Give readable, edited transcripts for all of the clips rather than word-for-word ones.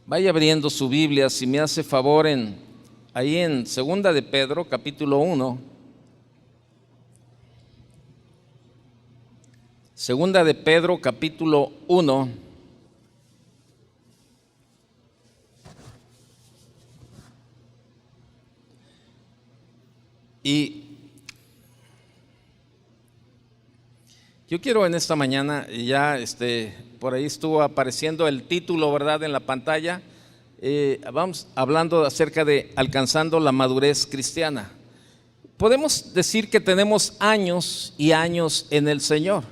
Vaya abriendo su Biblia, si me hace favor, ahí en Segunda de Pedro, capítulo 1. Segunda de Pedro, capítulo 1. Y yo quiero en esta mañana, ya por ahí estuvo apareciendo el título, ¿verdad?, en la pantalla. Vamos hablando acerca de alcanzando la madurez cristiana. Podemos decir que tenemos años y años en el Señor.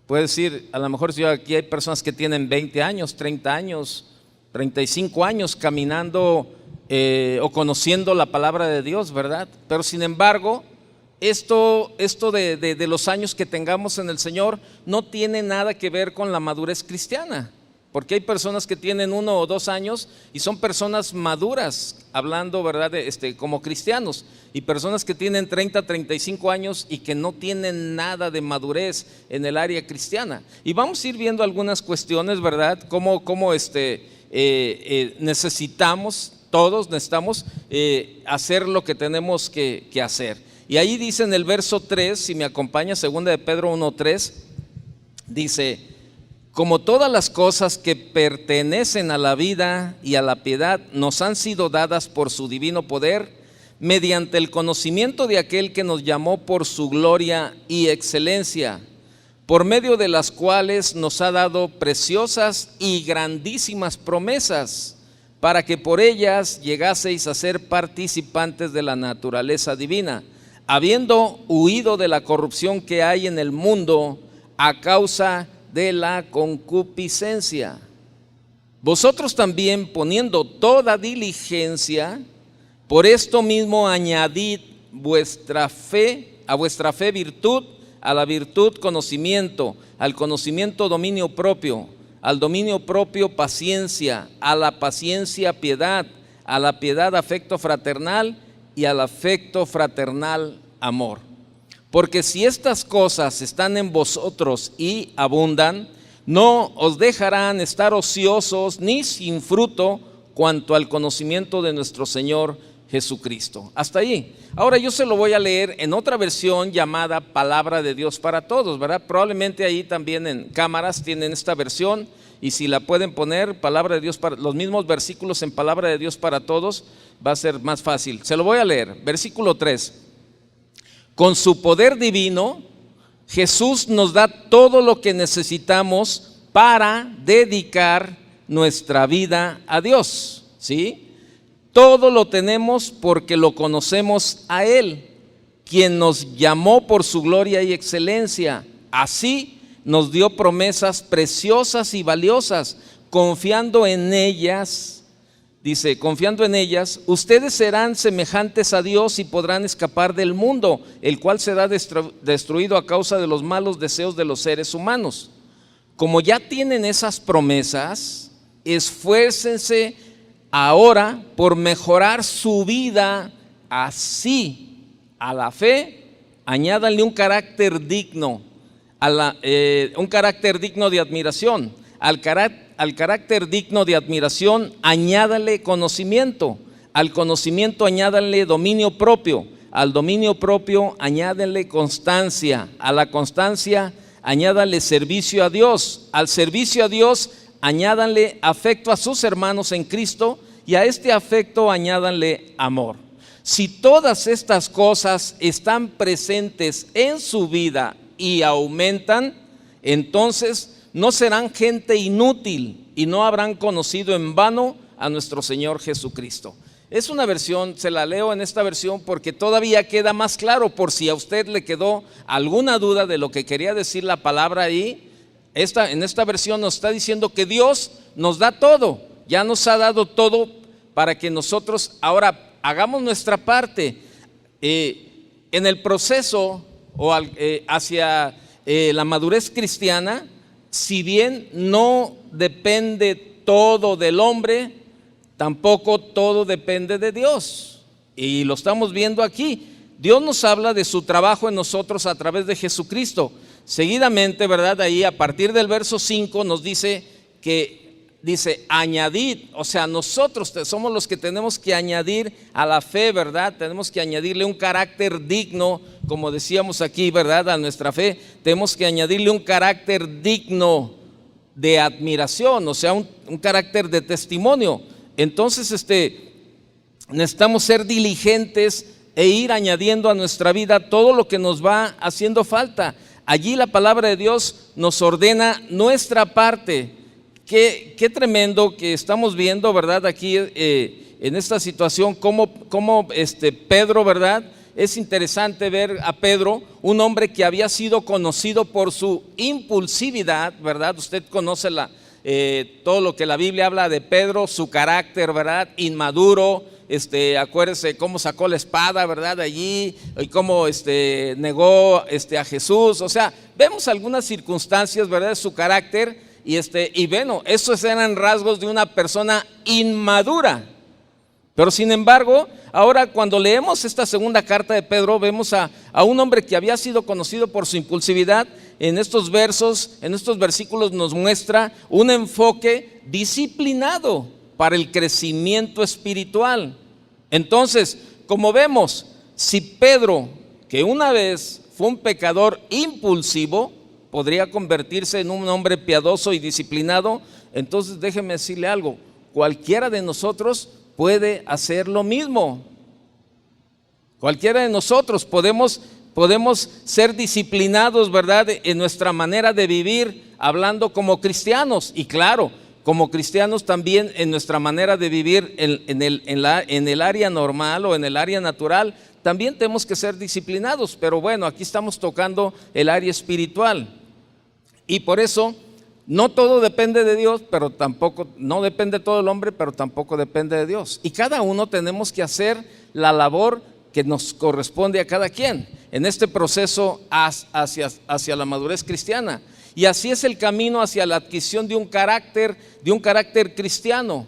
Puede decir, a lo mejor si aquí hay personas que tienen 20 años, 30 años, 35 años caminando o conociendo la palabra de Dios, ¿verdad? Pero sin embargo, esto de los años que tengamos en el Señor no tiene nada que ver con la madurez cristiana, porque hay personas que tienen 1 o 2 años y son personas maduras, hablando, ¿verdad?, como cristianos, y personas que tienen 30, 35 años y que no tienen nada de madurez en el área cristiana. Y vamos a ir viendo algunas cuestiones, ¿verdad?, cómo todos necesitamos hacer lo que tenemos que hacer. Y ahí dice en el verso 3, si me acompaña, Segunda de Pedro 1:3, dice: como todas las cosas que pertenecen a la vida y a la piedad nos han sido dadas por su divino poder, mediante el conocimiento de aquel que nos llamó por su gloria y excelencia, por medio de las cuales nos ha dado preciosas y grandísimas promesas, para que por ellas llegaseis a ser participantes de la naturaleza divina, habiendo huido de la corrupción que hay en el mundo a causa de la concupiscencia. Vosotros también, poniendo toda diligencia, por esto mismo añadid a vuestra fe virtud, a la virtud conocimiento, al conocimiento dominio propio, al dominio propio paciencia, a la paciencia piedad, a la piedad afecto fraternal y al afecto fraternal amor. Porque si estas cosas están en vosotros y abundan, no os dejarán estar ociosos ni sin fruto cuanto al conocimiento de nuestro Señor Jesucristo. Hasta ahí. Ahora yo se lo voy a leer en otra versión llamada Palabra de Dios para Todos, ¿verdad? Probablemente ahí también en cámaras tienen esta versión, y si la pueden poner, Palabra de Dios para los mismos versículos en Palabra de Dios para Todos, va a ser más fácil. Se lo voy a leer, versículo 3. Con su poder divino, Jesús nos da todo lo que necesitamos para dedicar nuestra vida a Dios, ¿sí? Todo lo tenemos porque lo conocemos a Él, quien nos llamó por su gloria y excelencia. Así nos dio promesas preciosas y valiosas, confiando en ellas. Dice, confiando en ellas, ustedes serán semejantes a Dios y podrán escapar del mundo, el cual será destruido a causa de los malos deseos de los seres humanos. Como ya tienen esas promesas, esfuércense ahora por mejorar su vida. Así, a la fe, añádanle un carácter digno, un carácter digno de admiración. Al carácter digno de admiración, añádale conocimiento. Al conocimiento, añádanle dominio propio. Al dominio propio, añádanle constancia. A la constancia, añádanle servicio a Dios. Al servicio a Dios, añádanle afecto a sus hermanos en Cristo, y a este afecto añádanle amor. Si todas estas cosas están presentes en su vida y aumentan, entonces no serán gente inútil y no habrán conocido en vano a nuestro Señor Jesucristo. Es una versión, se la leo en esta versión porque todavía queda más claro, por si a usted le quedó alguna duda de lo que quería decir la palabra ahí. En esta versión nos está diciendo que Dios nos da todo, ya nos ha dado todo para que nosotros ahora hagamos nuestra parte. En el proceso hacia la madurez cristiana, si bien no depende todo del hombre, tampoco todo depende de Dios. Y lo estamos viendo aquí. Dios nos habla de su trabajo en nosotros a través de Jesucristo. Seguidamente, ¿verdad? Ahí a partir del verso 5 nos dice que dice añadid, o sea, nosotros somos los que tenemos que añadir a la fe, ¿verdad? Tenemos que añadirle un carácter digno, como decíamos aquí, ¿verdad? A nuestra fe, tenemos que añadirle un carácter digno de admiración, o sea, un carácter de testimonio. Entonces, necesitamos ser diligentes e ir añadiendo a nuestra vida todo lo que nos va haciendo falta. Allí la palabra de Dios nos ordena nuestra parte. Qué tremendo que estamos viendo, ¿verdad? Aquí en esta situación, cómo Pedro, ¿verdad? Es interesante ver a Pedro, un hombre que había sido conocido por su impulsividad, ¿verdad? Usted conoce todo lo que la Biblia habla de Pedro, su carácter, ¿verdad? Inmaduro. Acuérdese cómo sacó la espada, ¿verdad? Allí, y cómo negó a Jesús. O sea, vemos algunas circunstancias, ¿verdad? De su carácter. Y bueno, esos eran rasgos de una persona inmadura. Pero sin embargo, ahora cuando leemos esta segunda carta de Pedro, vemos a un hombre que había sido conocido por su impulsividad. En estos versículos nos muestra un enfoque disciplinado para el crecimiento espiritual. Entonces, como vemos, si Pedro, que una vez fue un pecador impulsivo, podría convertirse en un hombre piadoso y disciplinado, entonces déjeme decirle algo, cualquiera de nosotros puede hacer lo mismo. Cualquiera de nosotros podemos ser disciplinados, ¿verdad? En nuestra manera de vivir, hablando como cristianos, y claro, como cristianos también en nuestra manera de vivir en el área normal o en el área natural, también tenemos que ser disciplinados. Pero bueno, aquí estamos tocando el área espiritual. Y por eso, no todo depende de Dios, pero tampoco, no depende todo el hombre, pero tampoco depende de Dios. Y cada uno tenemos que hacer la labor que nos corresponde a cada quien en este proceso hacia la madurez cristiana. Y así es el camino hacia la adquisición de un carácter cristiano.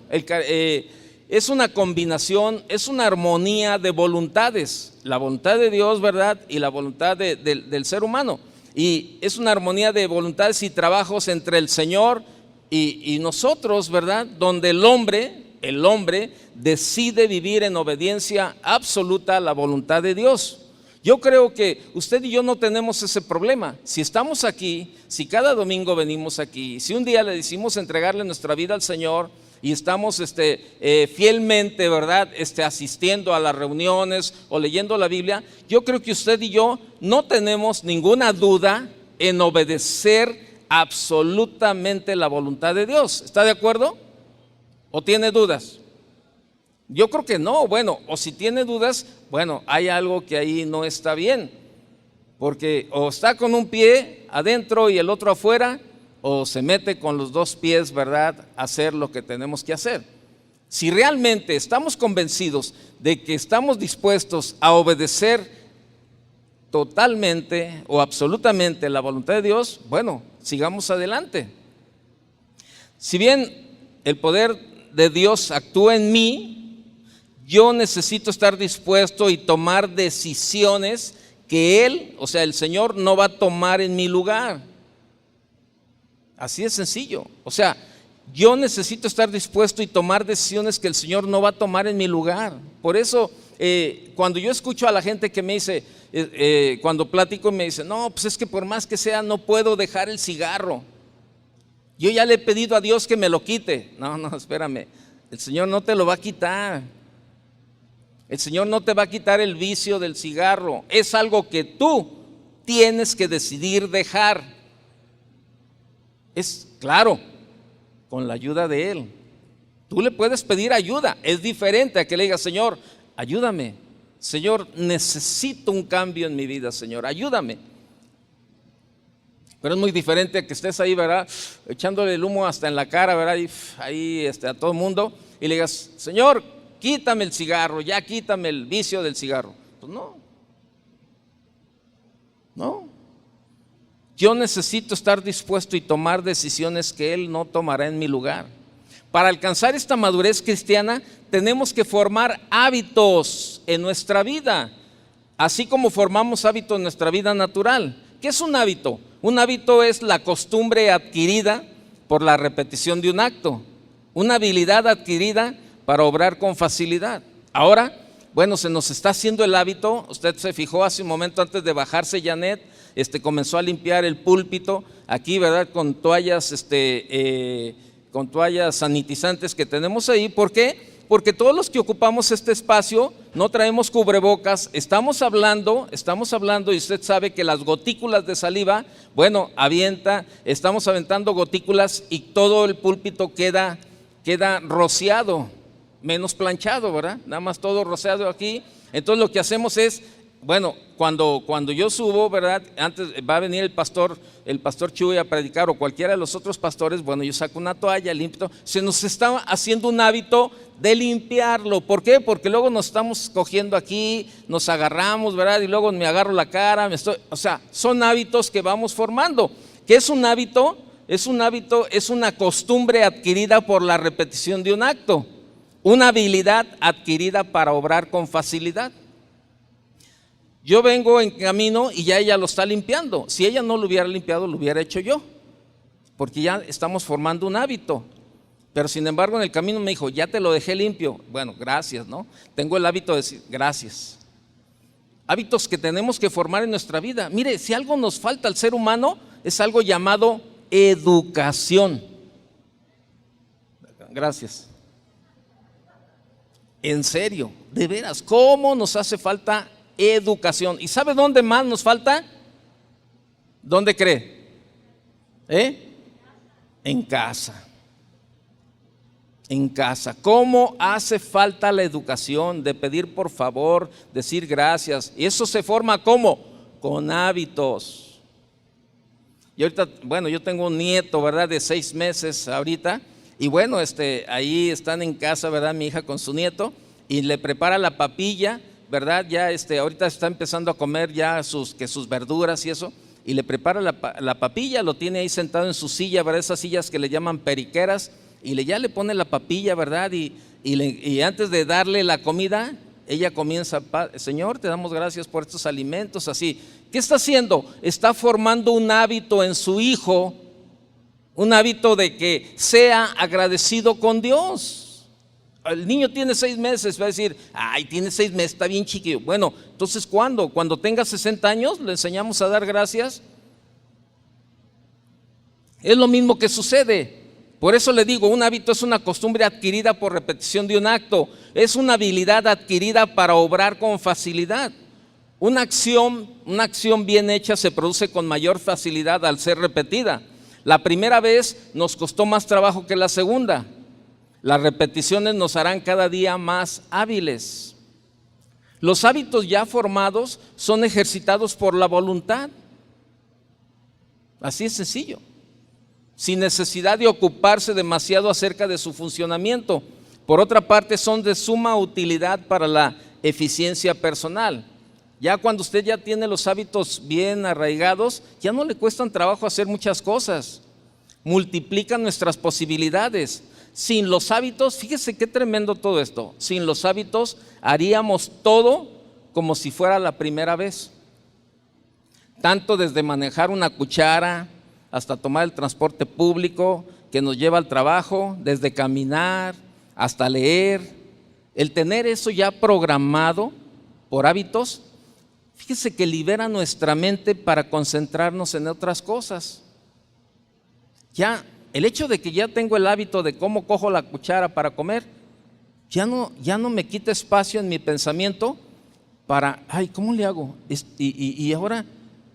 Es una combinación, es una armonía de voluntades, la voluntad de Dios, ¿verdad? Y la voluntad del ser humano. Y es una armonía de voluntades y trabajos entre el Señor y nosotros, ¿verdad? Donde el hombre decide vivir en obediencia absoluta a la voluntad de Dios. Yo creo que usted y yo no tenemos ese problema. Si estamos aquí, si cada domingo venimos aquí, si un día le decimos entregarle nuestra vida al Señor y estamos fielmente, ¿verdad? Asistiendo a las reuniones o leyendo la Biblia, yo creo que usted y yo no tenemos ninguna duda en obedecer absolutamente la voluntad de Dios. ¿Está de acuerdo? ¿O tiene dudas? Yo creo que no. Bueno, o si tiene dudas, bueno, hay algo que ahí no está bien, porque o está con un pie adentro y el otro afuera, o se mete con los dos pies, ¿verdad?, a hacer lo que tenemos que hacer. Si realmente estamos convencidos de que estamos dispuestos a obedecer totalmente o absolutamente la voluntad de Dios, bueno, sigamos adelante. Si bien el poder de Dios actúa en mí, yo necesito estar dispuesto y tomar decisiones que Él, o sea, el Señor no va a tomar en mi lugar. Así de sencillo. O sea, yo necesito estar dispuesto y tomar decisiones que el Señor no va a tomar en mi lugar. Por eso, cuando yo escucho a la gente que me dice, cuando platico me dice, no, pues es que por más que sea no puedo dejar el cigarro. Yo ya le he pedido a Dios que me lo quite. No, espérame, el Señor no te lo va a quitar. El Señor no te va a quitar el vicio del cigarro. Es algo que tú tienes que decidir dejar. Es claro, con la ayuda de Él. Tú le puedes pedir ayuda. Es diferente a que le digas, Señor, ayúdame. Señor, necesito un cambio en mi vida, Señor, ayúdame. Pero es muy diferente a que estés ahí, ¿verdad?, echándole el humo hasta en la cara, ¿verdad?, y ahí a todo el mundo, y le digas, Señor, quítame el cigarro, ya quítame el vicio del cigarro. Pues no. Yo necesito estar dispuesto y tomar decisiones que Él no tomará en mi lugar. Para alcanzar esta madurez cristiana, tenemos que formar hábitos en nuestra vida, así como formamos hábitos en nuestra vida natural. ¿Qué es un hábito? Un hábito es la costumbre adquirida por la repetición de un acto. una habilidad adquirida para obrar con facilidad. Ahora, bueno, se nos está haciendo el hábito. Usted se fijó hace un momento antes de bajarse, Janet, comenzó a limpiar el púlpito aquí, ¿verdad? Con toallas, con toallas sanitizantes que tenemos ahí. ¿Por qué? Porque todos los que ocupamos este espacio no traemos cubrebocas, estamos hablando y usted sabe que las gotículas de saliva, bueno, estamos aventando gotículas y todo el púlpito queda rociado, menos planchado, ¿verdad? Nada más todo rociado aquí. Entonces lo que hacemos es, bueno, cuando yo subo, ¿verdad? Antes va a venir el pastor Chuy a predicar o cualquiera de los otros pastores, bueno, yo saco una toalla, limpio. Se nos está haciendo un hábito de limpiarlo. ¿Por qué? Porque luego nos estamos cogiendo aquí, nos agarramos, ¿verdad? Y luego me agarro la cara, o sea, son hábitos que vamos formando. ¿Qué es un hábito? Es una costumbre adquirida por la repetición de un acto, una habilidad adquirida para obrar con facilidad. Yo vengo en camino y ya ella lo está limpiando. Si ella no lo hubiera limpiado, lo hubiera hecho yo, porque ya estamos formando un hábito. Pero sin embargo en el camino me dijo, ya te lo dejé limpio. Bueno, gracias, ¿no? Tengo el hábito de decir gracias. Hábitos que tenemos que formar en nuestra vida. Mire, si algo nos falta al ser humano, es algo llamado educación. Gracias. En serio, de veras, ¿cómo nos hace falta educación? ¿Y sabe dónde más nos falta? ¿Dónde cree? En casa. En casa. ¿Cómo hace falta la educación de pedir por favor, decir gracias? Y eso se forma ¿cómo? Con hábitos. Y ahorita, bueno, yo tengo un nieto, ¿verdad? De 6 meses ahorita. Y bueno, ahí están en casa, ¿verdad? Mi hija con su nieto y le prepara la papilla, ¿verdad? Ya ahorita está empezando a comer ya sus verduras y eso, y le prepara la papilla, lo tiene ahí sentado en su silla, ¿verdad? Esas sillas que le llaman periqueras, y ya le pone la papilla, ¿verdad? Y antes de darle la comida, ella comienza, Señor, te damos gracias por estos alimentos, así. ¿Qué está haciendo? Está formando un hábito en su hijo, un hábito de que sea agradecido con Dios. El niño tiene 6 meses, va a decir, ay, tiene 6 meses, está bien chiquillo. Bueno, entonces ¿cuándo? Cuando tenga 60 años, le enseñamos a dar gracias. Es lo mismo que sucede. Por eso le digo, un hábito es una costumbre adquirida por repetición de un acto, es una habilidad adquirida para obrar con facilidad. Una acción bien hecha se produce con mayor facilidad al ser repetida. La primera vez nos costó más trabajo que la segunda. Las repeticiones nos harán cada día más hábiles. Los hábitos ya formados son ejercitados por la voluntad. Así es sencillo, sin necesidad de ocuparse demasiado acerca de su funcionamiento. Por otra parte, son de suma utilidad para la eficiencia personal. Ya cuando usted ya tiene los hábitos bien arraigados, ya no le cuestan trabajo hacer muchas cosas. Multiplican nuestras posibilidades. Sin los hábitos, fíjese qué tremendo todo esto. Sin los hábitos haríamos todo como si fuera la primera vez. Tanto desde manejar una cuchara hasta tomar el transporte público que nos lleva al trabajo, desde caminar hasta leer. El tener eso ya programado por hábitos, fíjese que libera nuestra mente para concentrarnos en otras cosas. Ya el hecho de que ya tengo el hábito de cómo cojo la cuchara para comer, ya no me quita espacio en mi pensamiento para, ay, ¿cómo le hago? Y ahora,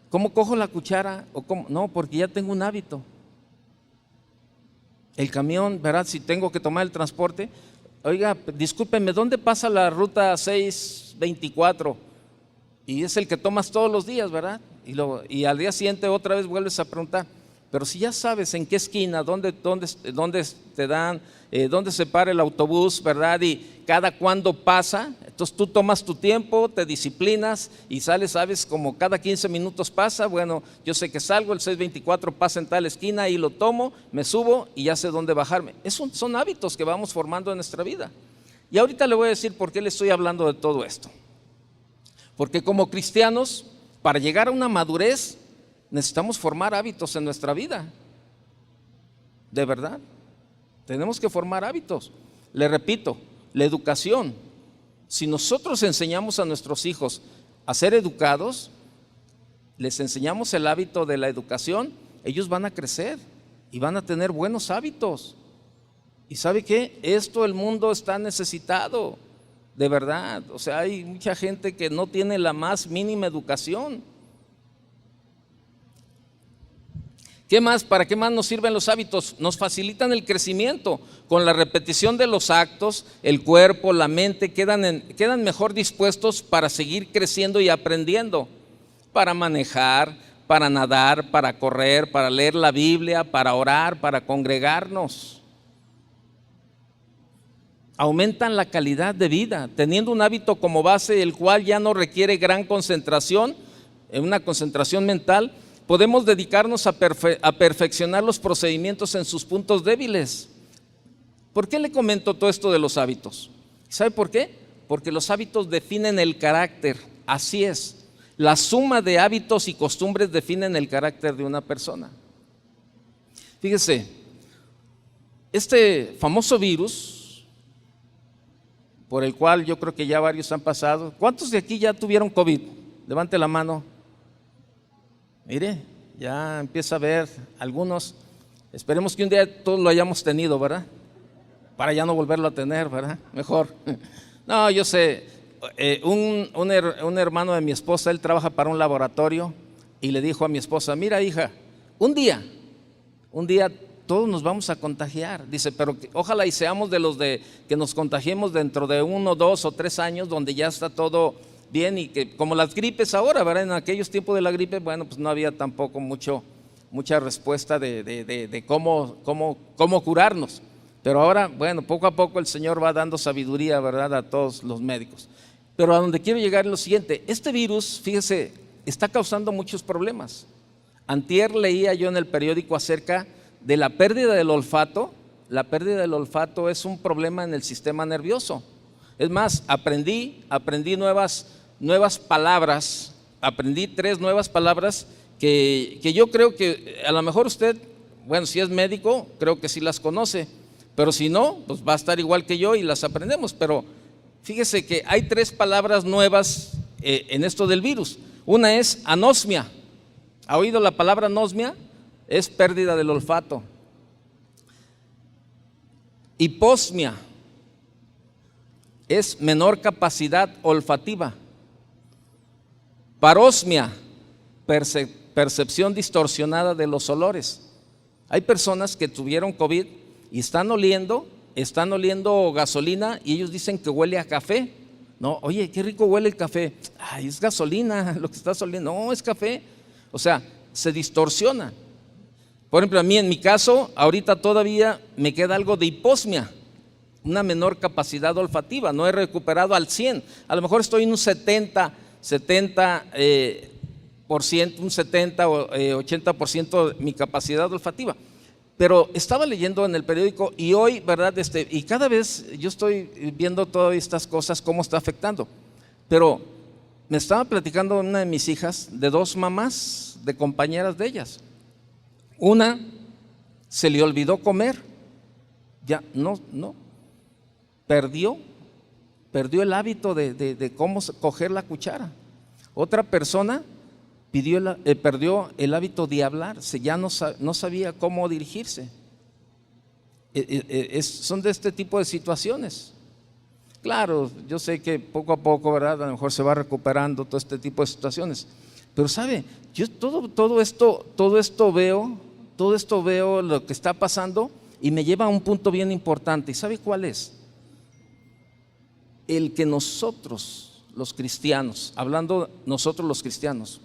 ¿cómo cojo la cuchara? No, porque ya tengo un hábito. El camión, ¿verdad? Si tengo que tomar el transporte, oiga, discúlpeme, ¿dónde pasa la ruta 624? Y es el que tomas todos los días, ¿verdad? Y al día siguiente otra vez vuelves a preguntar. Pero si ya sabes en qué esquina, dónde te dan, dónde se para el autobús, ¿verdad? Y cada cuándo pasa, entonces tú tomas tu tiempo, te disciplinas y sales, sabes, como cada 15 minutos pasa. Bueno, yo sé que salgo, el 624 pasa en tal esquina y lo tomo, me subo y ya sé dónde bajarme. Son hábitos que vamos formando en nuestra vida. Y ahorita le voy a decir por qué le estoy hablando de todo esto. Porque como cristianos, para llegar a una madurez, necesitamos formar hábitos en nuestra vida, de verdad. Tenemos que formar hábitos. Le repito, la educación. Si nosotros enseñamos a nuestros hijos a ser educados, les enseñamos el hábito de la educación, ellos van a crecer y van a tener buenos hábitos. ¿Y sabe qué? Esto el mundo está necesitado, de verdad. O sea, hay mucha gente que no tiene la más mínima educación. ¿Qué más? ¿Para qué más nos sirven los hábitos? Nos facilitan el crecimiento. Con la repetición de los actos, el cuerpo, la mente quedan mejor dispuestos para seguir creciendo y aprendiendo, para manejar, para nadar, para correr, para leer la Biblia, para orar, para congregarnos. Aumentan la calidad de vida, teniendo un hábito como base, el cual ya no requiere gran concentración, una concentración mental. Podemos dedicarnos a perfeccionar los procedimientos en sus puntos débiles. ¿Por qué le comento todo esto de los hábitos? ¿Sabe por qué? Porque los hábitos definen el carácter, así es. La suma de hábitos y costumbres definen el carácter de una persona. Fíjese, este famoso virus, por el cual yo creo que ya varios han pasado. ¿Cuántos de aquí ya tuvieron COVID? Levante la mano. Mire, ya empieza a ver algunos. Esperemos que un día todos lo hayamos tenido, ¿verdad? Para ya no volverlo a tener, ¿verdad? Mejor. No, yo sé, un hermano de mi esposa, él trabaja para un laboratorio y le dijo a mi esposa: mira, hija, un día todos nos vamos a contagiar. Dice, pero ojalá y seamos de los que nos contagiemos dentro de 1, 2 o 3 años, donde ya está todo bien, y que como las gripes ahora, ¿verdad? En aquellos tiempos de la gripe, bueno, pues no había tampoco mucha respuesta de cómo curarnos. Pero ahora, bueno, poco a poco el Señor va dando sabiduría, ¿verdad?, a todos los médicos. Pero a donde quiero llegar es lo siguiente: este virus, fíjese, está causando muchos problemas. Antier leía yo en el periódico acerca de la pérdida del olfato. La pérdida del olfato es un problema en el sistema nervioso. Es más, aprendí nuevas palabras, aprendí 3 nuevas palabras que yo creo que a lo mejor usted, bueno, si es médico, creo que sí las conoce, pero si no, pues va a estar igual que yo y las aprendemos. Pero fíjese que hay 3 palabras nuevas en esto del virus. Una es anosmia. ¿Ha oído la palabra anosmia? Es pérdida del olfato. Hiposmia es menor capacidad olfativa. Parosmia, percepción distorsionada de los olores. Hay personas que tuvieron COVID y están oliendo gasolina y ellos dicen que huele a café. No, oye, qué rico huele el café. Ay, es gasolina lo que estás oliendo. No, es café. O sea, se distorsiona. Por ejemplo, a mí, en mi caso, ahorita todavía me queda algo de hiposmia, una menor capacidad olfativa. No he recuperado al 100. A lo mejor estoy en un 70, un 70 o 80% de mi capacidad olfativa. Pero estaba leyendo en el periódico y hoy, ¿verdad? Y cada vez yo estoy viendo todas estas cosas, cómo está afectando. Pero me estaba platicando una de mis hijas de 2 mamás, de compañeras de ellas. Una se le olvidó comer, ya no, perdió el hábito de cómo coger la cuchara. Otra persona perdió el hábito de hablar, ya no sabía cómo dirigirse. Son de este tipo de situaciones. Claro, yo sé que poco a poco, ¿verdad?, a lo mejor se va recuperando todo este tipo de situaciones. Pero sabe, yo todo esto veo lo que está pasando y me lleva a un punto bien importante. ¿Y sabe cuál es? El que nosotros, los cristianos, hablando nosotros los cristianos,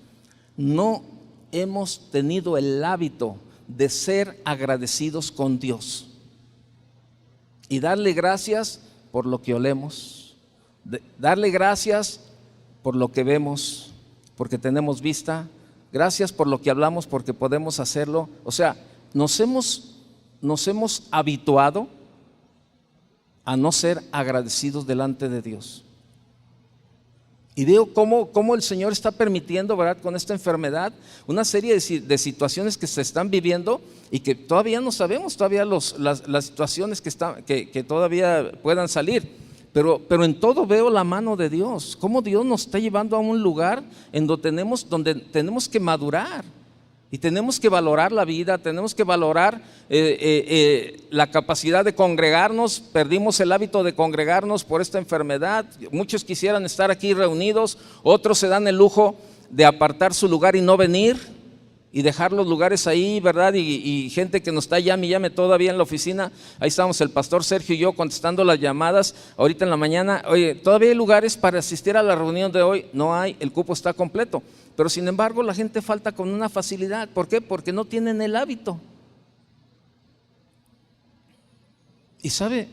no hemos tenido el hábito de ser agradecidos con Dios y darle gracias por lo que olemos, darle gracias por lo que vemos, porque tenemos vista, gracias por lo que hablamos, porque podemos hacerlo. O sea, nos hemos habituado a no ser agradecidos delante de Dios. Y veo cómo el Señor está permitiendo, ¿verdad?, con esta enfermedad, una serie de situaciones que se están viviendo y que todavía no sabemos, todavía las situaciones que todavía puedan salir. Pero en todo veo la mano de Dios, cómo Dios nos está llevando a un lugar en donde tenemos que madurar. Y tenemos que valorar la vida, tenemos que valorar la capacidad de congregarnos. Perdimos el hábito de congregarnos por esta enfermedad. Muchos quisieran estar aquí reunidos, otros se dan el lujo de apartar su lugar y no venir y dejar los lugares ahí, ¿verdad? Y gente que nos está llame todavía en la oficina. Ahí estamos el pastor Sergio y yo contestando las llamadas ahorita en la mañana. Oye, ¿todavía hay lugares para asistir a la reunión de hoy? No hay, el cupo está completo. Pero sin embargo la gente falta con una facilidad. ¿Por qué? Porque no tienen el hábito. Y sabe,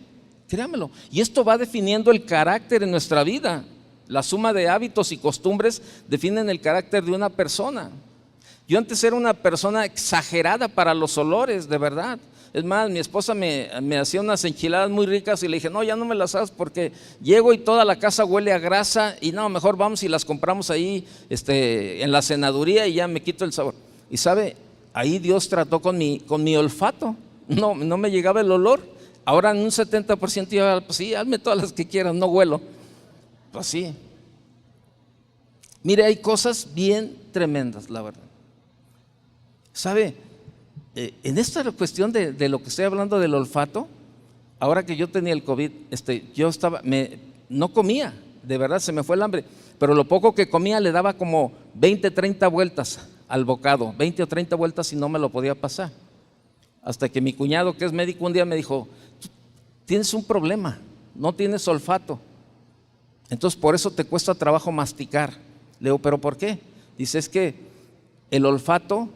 créamelo, y esto va definiendo el carácter en nuestra vida. La suma de hábitos y costumbres definen el carácter de una persona. Yo antes era una persona exagerada para los olores, de verdad. Es más, mi esposa me hacía unas enchiladas muy ricas y le dije, no, ya no me las hagas porque llego y toda la casa huele a grasa y no, mejor vamos y las compramos ahí en la cenaduría y ya me quito el sabor. Y sabe, ahí Dios trató con mi olfato, no me llegaba el olor. Ahora en un 70% yo, pues sí, hazme todas las que quieras, no huelo. Pues sí. Mire, hay cosas bien tremendas, la verdad. ¿Sabe? En esta cuestión de lo que estoy hablando del olfato, ahora que yo tenía el COVID, no comía, de verdad se me fue el hambre, pero lo poco que comía le daba como 20, 30 vueltas al bocado, 20 o 30 vueltas y no me lo podía pasar. Hasta que mi cuñado, que es médico, un día me dijo, tú tienes un problema, no tienes olfato, entonces por eso te cuesta trabajo masticar. Le digo, ¿pero por qué? Dice, es que el olfato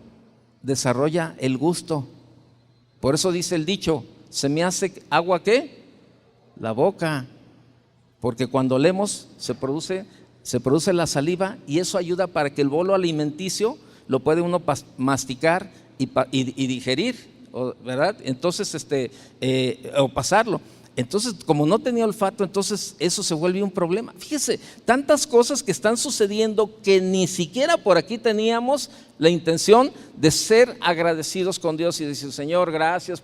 desarrolla el gusto. Por eso dice el dicho, se me hace agua ¿qué? La boca. Porque cuando olemos se produce la saliva y eso ayuda para que el bolo alimenticio lo puede uno masticar y digerir, ¿verdad? Entonces, o pasarlo. Entonces, como no tenía olfato, entonces eso se vuelve un problema. Fíjese, tantas cosas que están sucediendo que ni siquiera por aquí teníamos la intención de ser agradecidos con Dios y decir, Señor, gracias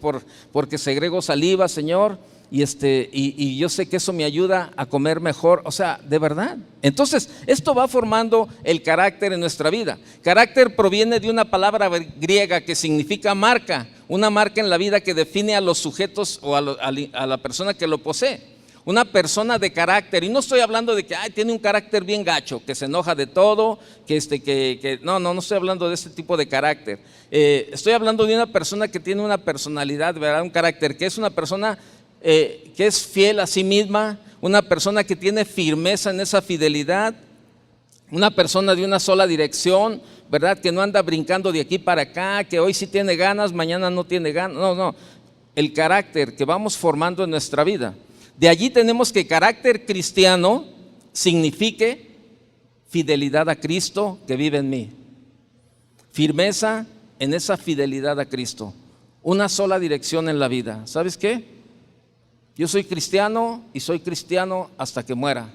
porque segrego saliva, Señor, y yo sé que eso me ayuda a comer mejor, o sea, de verdad. Entonces, esto va formando el carácter en nuestra vida. Carácter proviene de una palabra griega que significa marca, una marca en la vida que define a los sujetos o a la persona que lo posee. Una persona de carácter, y no estoy hablando de que tiene un carácter bien gacho, que se enoja de todo, no estoy hablando de este tipo de carácter. Estoy hablando de una persona que tiene una personalidad, ¿verdad? Un carácter, que es una persona que es fiel a sí misma, una persona que tiene firmeza en esa fidelidad, una persona de una sola dirección, ¿verdad? Que no anda brincando de aquí para acá, que hoy sí tiene ganas, mañana no tiene ganas. No, el carácter que vamos formando en nuestra vida. De allí tenemos que carácter cristiano signifique fidelidad a Cristo que vive en mí. Firmeza en esa fidelidad a Cristo. Una sola dirección en la vida. ¿Sabes qué? Yo soy cristiano y soy cristiano hasta que muera.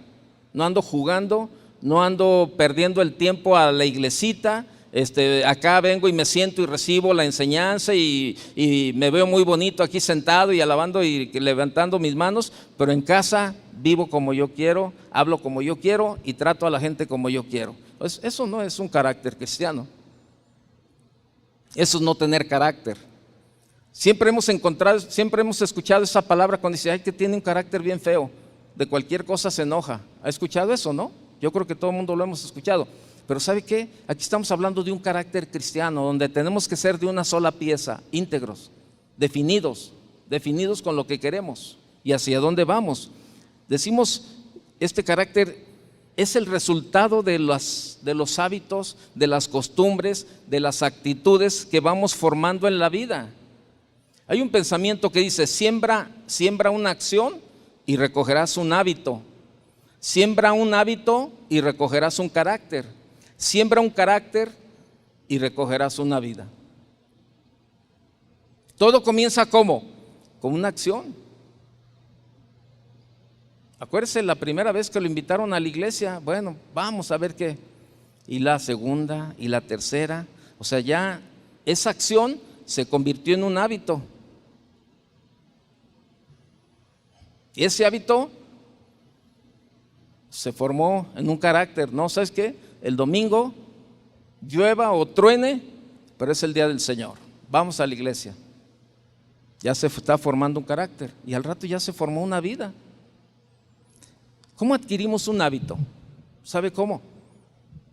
No ando jugando, no ando perdiendo el tiempo a la iglesita. Acá vengo y me siento y recibo la enseñanza y me veo muy bonito aquí sentado y alabando y levantando mis manos, pero en casa vivo como yo quiero, hablo como yo quiero y trato a la gente como yo quiero. Pues eso no es un carácter cristiano. Eso es no tener carácter. Siempre hemos escuchado esa palabra cuando dice, que tiene un carácter bien feo, de cualquier cosa se enoja. ¿Ha escuchado eso, no? Yo creo que todo el mundo lo hemos escuchado. Pero ¿sabe qué? Aquí estamos hablando de un carácter cristiano, donde tenemos que ser de una sola pieza, íntegros, definidos con lo que queremos y hacia dónde vamos. Decimos, este carácter es el resultado de los hábitos, de las costumbres, de las actitudes que vamos formando en la vida. Hay un pensamiento que dice, siembra una acción y recogerás un hábito. Siembra un hábito y recogerás un carácter. Siembra un carácter y recogerás una vida. Todo comienza ¿cómo? Con una acción. Acuérdese la primera vez que lo invitaron a la iglesia, bueno, vamos a ver qué. Y la segunda y la tercera, o sea, ya esa acción se convirtió en un hábito. Y ese hábito se formó en un carácter, ¿no? ¿Sabes qué? El domingo, llueva o truene, pero es el día del Señor. Vamos a la iglesia. Ya se está formando un carácter y al rato ya se formó una vida. ¿Cómo adquirimos un hábito? ¿Sabe cómo?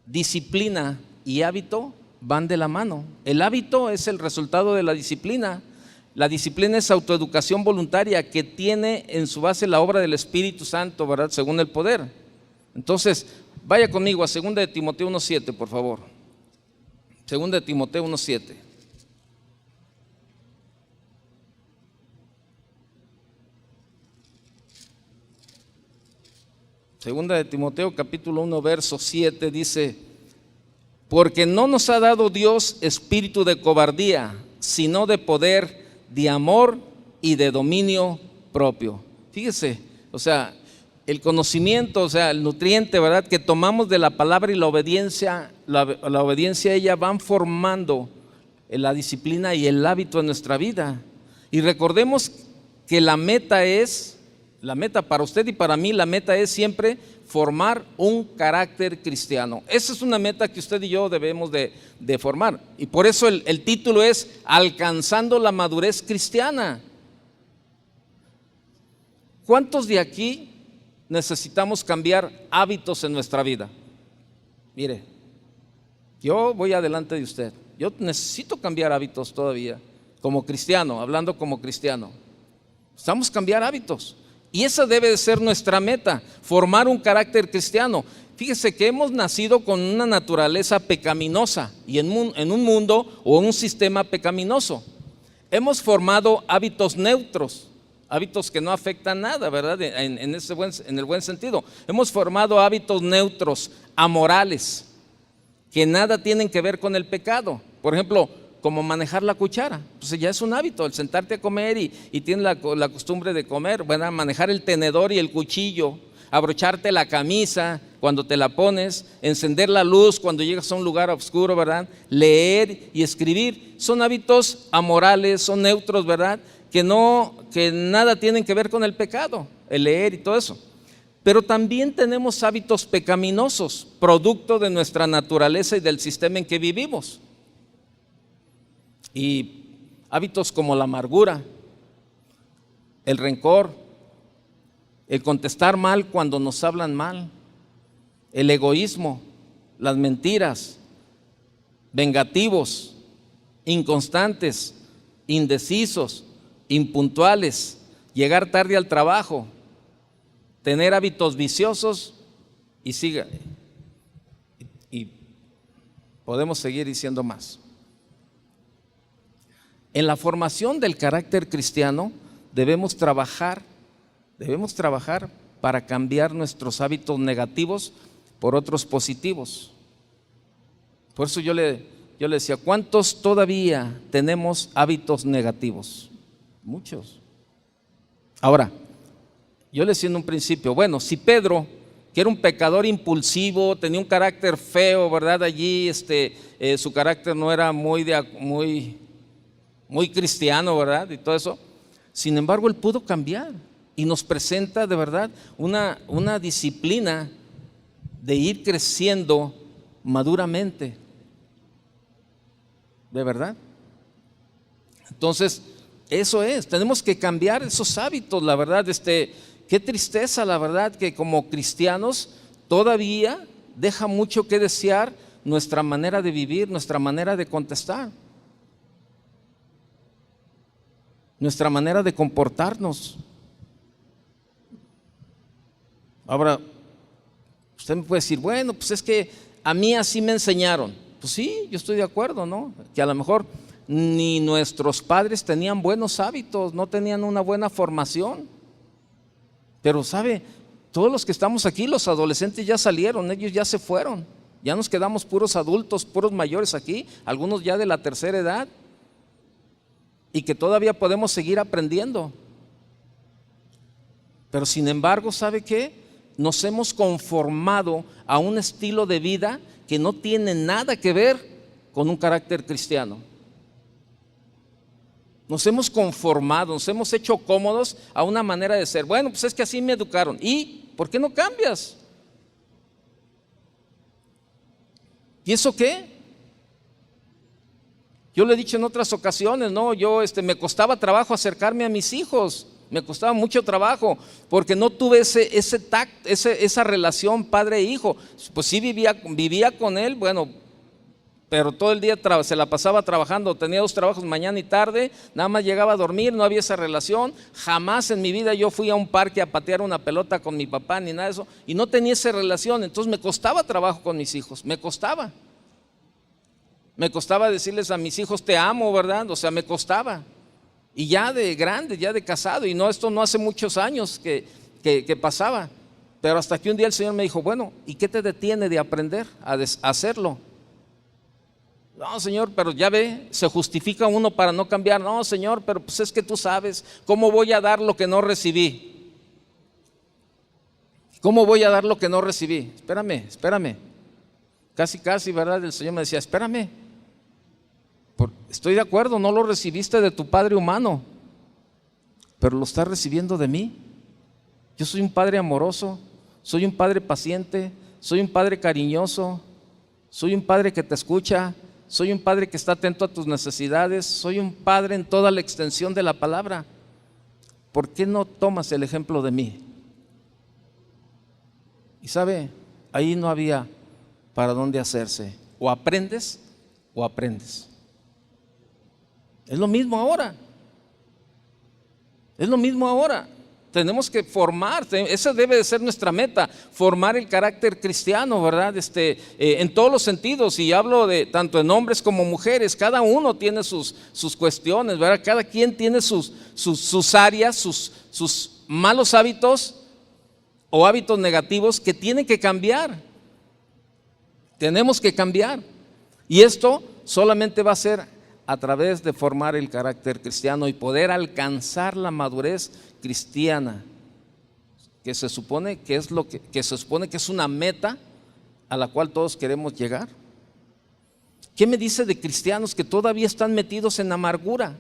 Disciplina y hábito van de la mano. El hábito es el resultado de la disciplina. La disciplina es autoeducación voluntaria que tiene en su base la obra del Espíritu Santo, ¿verdad? Según el poder. Entonces, vaya conmigo a 2 de Timoteo 1:7, por favor. 2 de Timoteo 1:7. Segunda de Timoteo capítulo 1 verso 7 dice: porque no nos ha dado Dios espíritu de cobardía, sino de poder, de amor y de dominio propio. Fíjese, o sea, el conocimiento, o sea, el nutriente, ¿verdad?, que tomamos de la palabra y la obediencia a ella van formando la disciplina y el hábito en nuestra vida. Y recordemos que la meta para usted y para mí, la meta es siempre formar un carácter cristiano. Esa es una meta que usted y yo debemos de formar. Y por eso el título es Alcanzando la madurez cristiana. ¿Cuántos de aquí necesitamos cambiar hábitos en nuestra vida? Mire, yo voy adelante de usted. Yo necesito cambiar hábitos todavía, como cristiano, hablando como cristiano. Necesitamos cambiar hábitos. Y esa debe de ser nuestra meta, formar un carácter cristiano. Fíjese que hemos nacido con una naturaleza pecaminosa y en un mundo o un sistema pecaminoso. Hemos formado hábitos neutros, hábitos que no afectan nada, ¿verdad? En el buen sentido. Hemos formado hábitos neutros, amorales, que nada tienen que ver con el pecado. Por ejemplo, como manejar la cuchara, pues ya es un hábito, el sentarte a comer y tienes la costumbre de comer, ¿verdad? Manejar el tenedor y el cuchillo, abrocharte la camisa cuando te la pones, encender la luz cuando llegas a un lugar oscuro, ¿verdad? Leer y escribir, son hábitos amorales, son neutros, ¿verdad? Que nada tienen que ver con el pecado, el leer y todo eso. Pero también tenemos hábitos pecaminosos, producto de nuestra naturaleza y del sistema en que vivimos. Y hábitos como la amargura, el rencor, el contestar mal cuando nos hablan mal, el egoísmo, las mentiras, vengativos, inconstantes, indecisos, impuntuales, llegar tarde al trabajo, tener hábitos viciosos y podemos seguir diciendo más. En la formación del carácter cristiano debemos trabajar para cambiar nuestros hábitos negativos por otros positivos. Por eso yo le decía, ¿cuántos todavía tenemos hábitos negativos? Muchos. Ahora, yo le decía en un principio, bueno, si Pedro, que era un pecador impulsivo, tenía un carácter feo, ¿verdad? Allí su carácter no era muy cristiano, ¿verdad? Y todo eso. Sin embargo, él pudo cambiar y nos presenta de verdad una disciplina de ir creciendo maduramente. ¿De verdad? Entonces, eso es, tenemos que cambiar esos hábitos, la verdad. Qué tristeza, la verdad, que como cristianos todavía deja mucho que desear nuestra manera de vivir, nuestra manera de contestar, nuestra manera de comportarnos. Ahora, usted me puede decir, bueno, pues es que a mí así me enseñaron. Pues sí, yo estoy de acuerdo, ¿no? Que a lo mejor ni nuestros padres tenían buenos hábitos, no tenían una buena formación. Pero sabe, todos los que estamos aquí, los adolescentes ya salieron, ellos ya se fueron. Ya nos quedamos puros adultos, puros mayores aquí, algunos ya de la tercera edad. Y que todavía podemos seguir aprendiendo. Pero sin embargo, ¿sabe qué? Nos hemos conformado a un estilo de vida que no tiene nada que ver con un carácter cristiano. Nos hemos conformado, nos hemos hecho cómodos a una manera de ser. Bueno, pues es que así me educaron. ¿Y por qué no cambias? ¿Y eso qué? Yo le he dicho en otras ocasiones, no, me costaba trabajo acercarme a mis hijos, me costaba mucho trabajo, porque no tuve ese tacto, esa relación padre e hijo. Pues sí vivía con él, bueno, pero todo el día se la pasaba trabajando, tenía 2 trabajos mañana y tarde, nada más llegaba a dormir, no había esa relación. Jamás en mi vida yo fui a un parque a patear una pelota con mi papá ni nada de eso, y no tenía esa relación. Entonces me costaba trabajo con mis hijos, me costaba decirles a mis hijos te amo, ¿verdad? O sea, me costaba. Y ya de grande, ya de casado, y esto no hace muchos años que pasaba, pero hasta que un día el Señor me dijo, bueno, ¿y qué te detiene de aprender a hacerlo? No, Señor, pero ya ve, se justifica uno para no cambiar. No, Señor, pero pues es que tú sabes, ¿cómo voy a dar lo que no recibí? ¿Cómo voy a dar lo que no recibí? Espérame. Casi, ¿verdad? El Señor me decía, espérame. Estoy de acuerdo, no lo recibiste de tu padre humano, pero lo estás recibiendo de mí. Yo soy un padre amoroso, soy un padre paciente, soy un padre cariñoso, soy un padre que te escucha, soy un padre que está atento a tus necesidades, soy un padre en toda la extensión de la palabra. ¿Por qué no tomas el ejemplo de mí? Y sabe, ahí no había para dónde hacerse. O aprendes o aprendes. Es lo mismo ahora. Tenemos que formar, esa debe de ser nuestra meta, formar el carácter cristiano, ¿verdad? En todos los sentidos, y hablo de tanto en hombres como mujeres, cada uno tiene sus cuestiones, ¿verdad? Cada quien tiene sus áreas, sus malos hábitos o hábitos negativos que tienen que cambiar. Tenemos que cambiar, y esto solamente va a ser a través de formar el carácter cristiano y poder alcanzar la madurez cristiana, que se supone que es una meta a la cual todos queremos llegar. ¿Qué me dice de cristianos que todavía están metidos en amargura?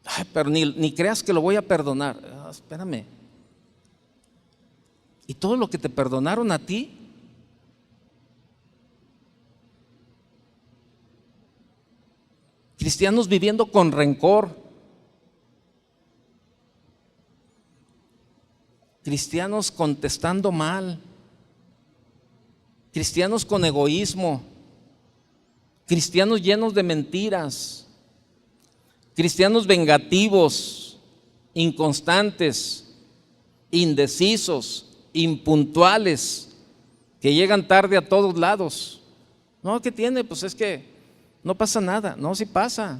Ay, pero ni creas que lo voy a perdonar. Espérame. ¿Y todo lo que te perdonaron a ti? Cristianos viviendo con rencor, cristianos contestando mal, cristianos con egoísmo, cristianos llenos de mentiras, cristianos vengativos, inconstantes, indecisos, impuntuales, que llegan tarde a todos lados. No, ¿qué tiene? Pues es que no pasa nada. No, sí pasa.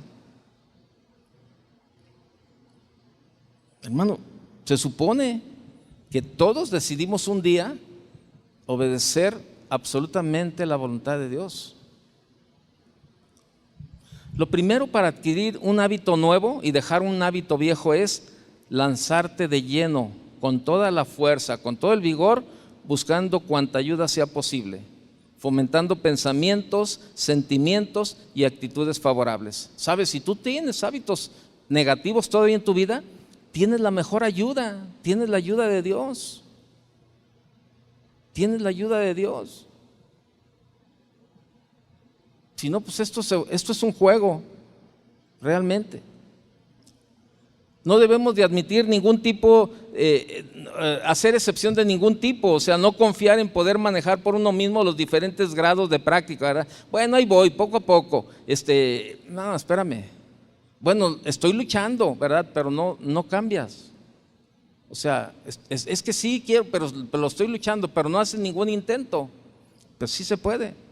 Hermano, se supone que todos decidimos un día obedecer absolutamente la voluntad de Dios. Lo primero para adquirir un hábito nuevo y dejar un hábito viejo es lanzarte de lleno, con toda la fuerza, con todo el vigor, buscando cuanta ayuda sea posible, fomentando pensamientos, sentimientos y actitudes favorables. ¿Sabes? Si tú tienes hábitos negativos todavía en tu vida, tienes la mejor ayuda, tienes la ayuda de Dios. Tienes la ayuda de Dios. Si no, pues esto es un juego, realmente. No debemos de admitir ningún tipo, hacer excepción de ningún tipo, o sea, no confiar en poder manejar por uno mismo los diferentes grados de práctica, ¿verdad? Bueno, ahí voy, poco a poco. No, espérame. Bueno, estoy luchando, ¿verdad? Pero no cambias. O sea, es que sí quiero, pero lo estoy luchando, pero no haces ningún intento. Pero sí se puede.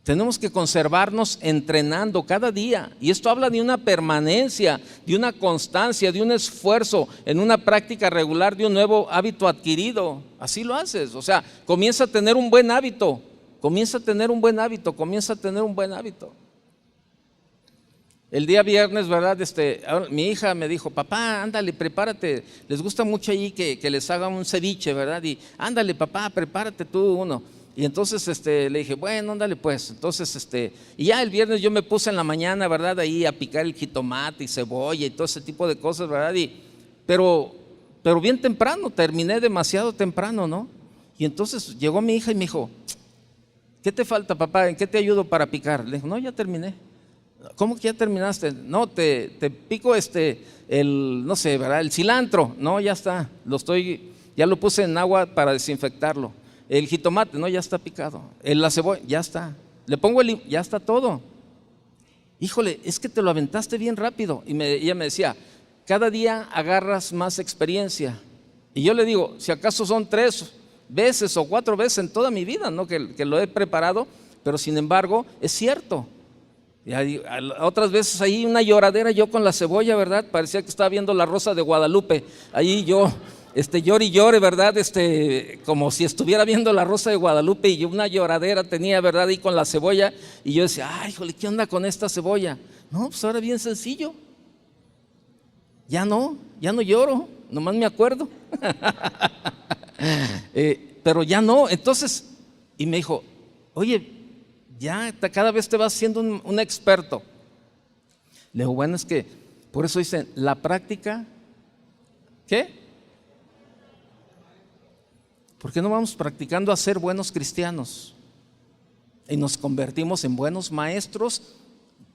Tenemos que conservarnos entrenando cada día, y esto habla de una permanencia, de una constancia, de un esfuerzo en una práctica regular, de un nuevo hábito adquirido. Así lo haces, o sea, comienza a tener un buen hábito, comienza a tener un buen hábito. El día viernes, ¿verdad? Mi hija me dijo, papá, ándale, prepárate, les gusta mucho ahí que les hagan un ceviche, ¿verdad? Y ándale, papá, prepárate tú uno. Y entonces le dije, bueno, ándale pues. Entonces, y ya el viernes yo me puse en la mañana, ¿verdad? Ahí a picar el jitomate y cebolla y todo ese tipo de cosas, ¿verdad? Pero bien temprano, terminé demasiado temprano, ¿no? Y entonces llegó mi hija y me dijo, ¿qué te falta, papá? ¿En qué te ayudo para picar? Le dije, no, ya terminé. ¿Cómo que ya terminaste? No, te pico no sé, ¿verdad? El cilantro. No, ya está, ya lo puse en agua para desinfectarlo. El jitomate, no, ya está picado. La cebolla, ya está. Le pongo ya está todo. Híjole, es que te lo aventaste bien rápido. Y ella me decía, cada día agarras más experiencia. Y yo le digo, si acaso son 3 veces o 4 veces en toda mi vida, ¿no? que lo he preparado, pero sin embargo es cierto. Y otras veces ahí una lloradera yo con la cebolla, ¿verdad? Parecía que estaba viendo La Rosa de Guadalupe. Ahí yo llore y llore, ¿verdad? Como si estuviera viendo La Rosa de Guadalupe, y yo una lloradera tenía, ¿verdad? Ahí con la cebolla, y yo decía, ay, híjole, ¿qué onda con esta cebolla? No, pues ahora bien sencillo. Ya no lloro, nomás me acuerdo. Pero ya no. Entonces, y me dijo, oye, ya cada vez te vas siendo un experto. Le digo, bueno, es que por eso dicen, la práctica, ¿qué? ¿Por qué no vamos practicando a ser buenos cristianos? Y nos convertimos en buenos maestros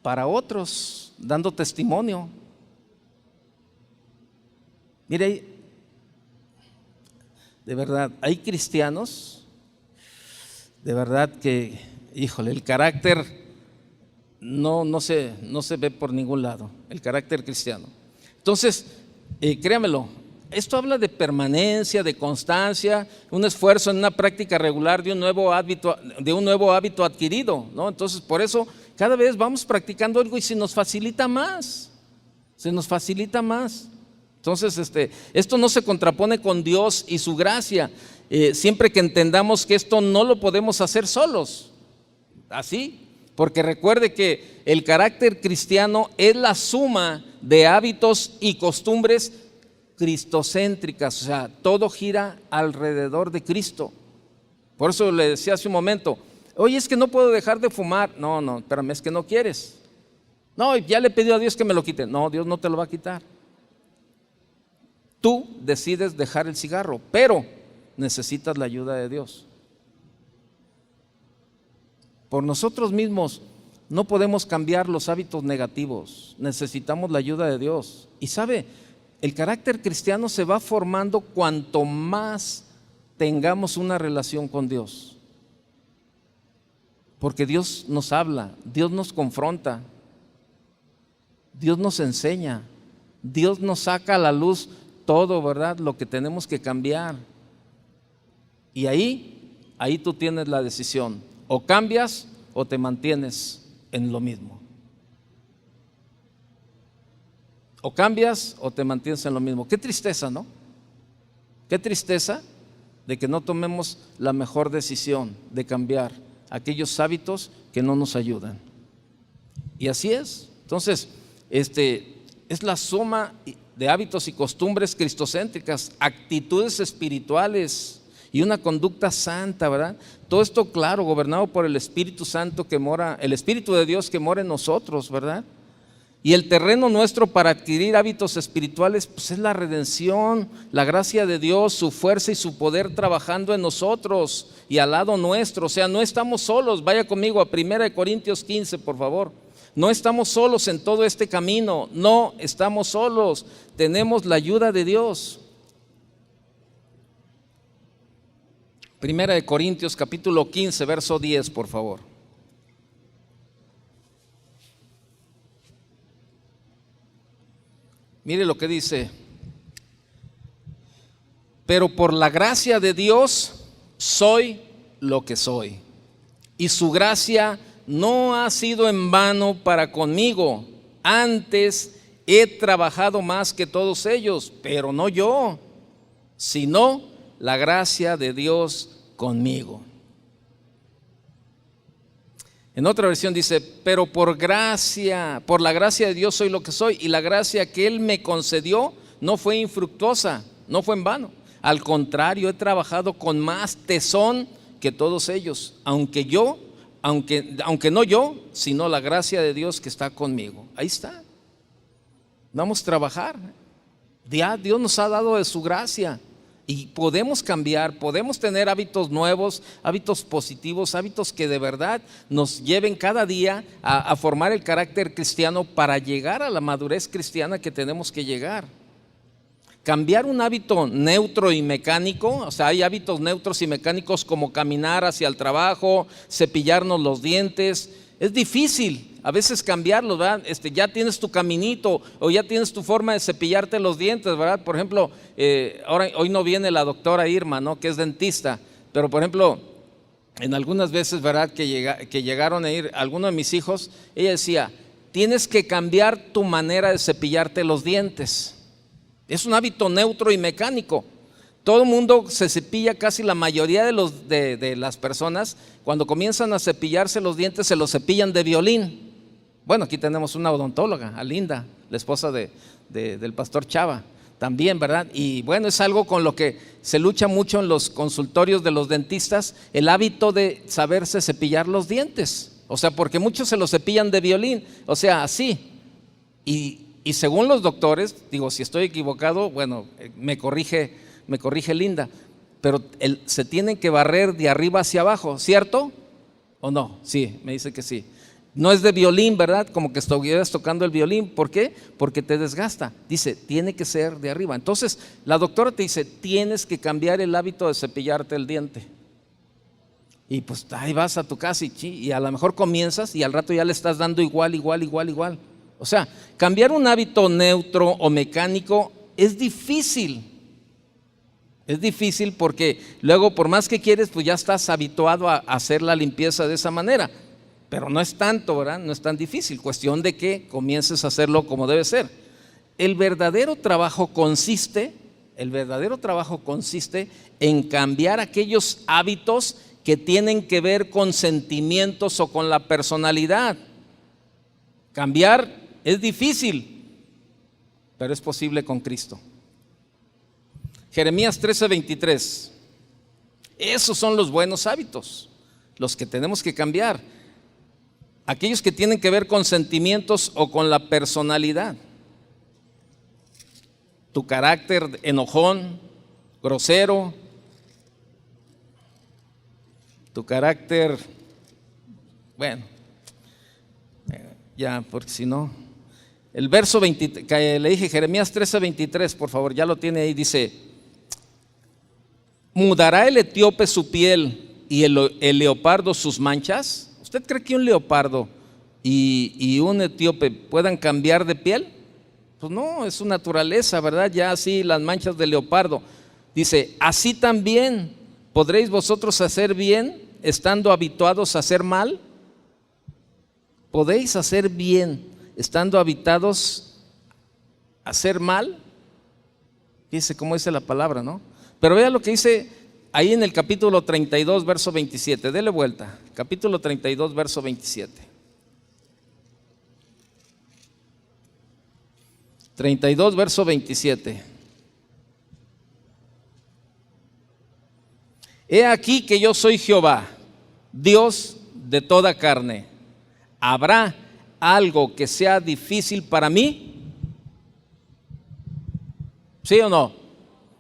para otros, dando testimonio. Mire, de verdad, hay cristianos, de verdad que, híjole, el carácter no se ve por ningún lado, el carácter cristiano. Entonces, créamelo, esto habla de permanencia, de constancia, un esfuerzo en una práctica regular de un nuevo hábito adquirido, ¿no? Entonces, por eso cada vez vamos practicando algo y se nos facilita más. Entonces, esto no se contrapone con Dios y su gracia, siempre que entendamos que esto no lo podemos hacer solos, así, porque recuerde que el carácter cristiano es la suma de hábitos y costumbres cristocéntricas, o sea, todo gira alrededor de Cristo. Por eso le decía hace un momento, oye, es que no puedo dejar de fumar. No, espérame, es que no quieres. No, ya le pedí a Dios que me lo quite. No, Dios no te lo va a quitar. Tú decides dejar el cigarro, pero necesitas la ayuda de Dios. Por nosotros mismos no podemos cambiar los hábitos negativos, necesitamos la ayuda de Dios. Y sabe, el carácter cristiano se va formando cuanto más tengamos una relación con Dios. Porque Dios nos habla, Dios nos confronta, Dios nos enseña, Dios nos saca a la luz todo, ¿verdad? Lo que tenemos que cambiar. Y ahí tú tienes la decisión, o cambias o te mantienes en lo mismo. O cambias o te mantienes en lo mismo. Qué tristeza, ¿no? Qué tristeza de que no tomemos la mejor decisión de cambiar aquellos hábitos que no nos ayudan. Y así es. Entonces, es la suma de hábitos y costumbres cristocéntricas, actitudes espirituales y una conducta santa, ¿verdad? Todo esto, claro, gobernado por el Espíritu Santo el Espíritu de Dios que mora en nosotros, ¿verdad? Y el terreno nuestro para adquirir hábitos espirituales, pues es la redención, la gracia de Dios, su fuerza y su poder trabajando en nosotros y al lado nuestro. O sea, no estamos solos. Vaya conmigo a 1 Corintios 15, por favor. No estamos solos en todo este camino, no estamos solos, tenemos la ayuda de Dios. 1 Corintios capítulo 15, verso 10, por favor. Mire lo que dice: pero por la gracia de Dios soy lo que soy, y su gracia no ha sido en vano para conmigo. Antes he trabajado más que todos ellos, pero no yo, sino la gracia de Dios conmigo. En otra versión dice, pero por la gracia de Dios soy lo que soy, y la gracia que Él me concedió no fue infructuosa, no fue en vano. Al contrario, he trabajado con más tesón que todos ellos, aunque no yo, sino la gracia de Dios que está conmigo. Ahí está. Vamos a trabajar. Dios nos ha dado de su gracia. Y podemos cambiar, podemos tener hábitos nuevos, hábitos positivos, hábitos que de verdad nos lleven cada día a formar el carácter cristiano para llegar a la madurez cristiana que tenemos que llegar. Cambiar un hábito neutro y mecánico, o sea, hay hábitos neutros y mecánicos como caminar hacia el trabajo, cepillarnos los dientes. Es difícil a veces cambiarlos, ¿verdad? Ya tienes tu caminito o ya tienes tu forma de cepillarte los dientes, ¿verdad? Por ejemplo, hoy no viene la doctora Irma, ¿no? Que es dentista, pero por ejemplo, en algunas veces, ¿verdad? Que llegaron a ir algunos de mis hijos, ella decía, tienes que cambiar tu manera de cepillarte los dientes. Es un hábito neutro y mecánico. Todo el mundo se cepilla, casi la mayoría de las personas, cuando comienzan a cepillarse los dientes, se los cepillan de violín. Bueno, aquí tenemos una odontóloga, Alinda, la esposa del pastor Chava, también, ¿verdad? Y bueno, es algo con lo que se lucha mucho en los consultorios de los dentistas, el hábito de saberse cepillar los dientes. O sea, porque muchos se los cepillan de violín, o sea, así. Y según los doctores, digo, si estoy equivocado, bueno, me corrige Linda, pero se tienen que barrer de arriba hacia abajo, ¿cierto? ¿O no? Sí, me dice que sí. No es de violín, ¿verdad? Como que estuvieras tocando el violín. ¿Por qué? Porque te desgasta. Dice, tiene que ser de arriba. Entonces, la doctora te dice, tienes que cambiar el hábito de cepillarte el diente. Y pues ahí vas a tu casa y a lo mejor comienzas y al rato ya le estás dando igual. O sea, cambiar un hábito neutro o mecánico es difícil. Es difícil porque luego por más que quieres, pues ya estás habituado a hacer la limpieza de esa manera. Pero no es tanto, ¿verdad? No es tan difícil. Cuestión de que comiences a hacerlo como debe ser. El verdadero trabajo consiste en cambiar aquellos hábitos que tienen que ver con sentimientos o con la personalidad. Cambiar es difícil, pero es posible con Cristo. Jeremías 13:23. Esos son los buenos hábitos, los que tenemos que cambiar. Aquellos que tienen que ver con sentimientos o con la personalidad. Tu carácter enojón, grosero, tu carácter, bueno, ya, porque si no, el verso 20, que le dije, Jeremías 13:23, por favor, ya lo tiene ahí, dice, ¿mudará el etíope su piel y el leopardo sus manchas? ¿Usted cree que un leopardo y un etíope puedan cambiar de piel? Pues no, es su naturaleza, ¿verdad? Ya así las manchas del leopardo. Dice, así también podréis vosotros hacer bien estando habituados a hacer mal. ¿Podéis hacer bien estando habituados a hacer mal? Dice cómo dice la palabra, ¿no? Pero vea lo que dice ahí en el capítulo 32, verso 27. Dele vuelta. Capítulo 32, verso 27. 32, verso 27. He aquí que yo soy Jehová, Dios de toda carne. ¿Habrá algo que sea difícil para mí? ¿Sí o no?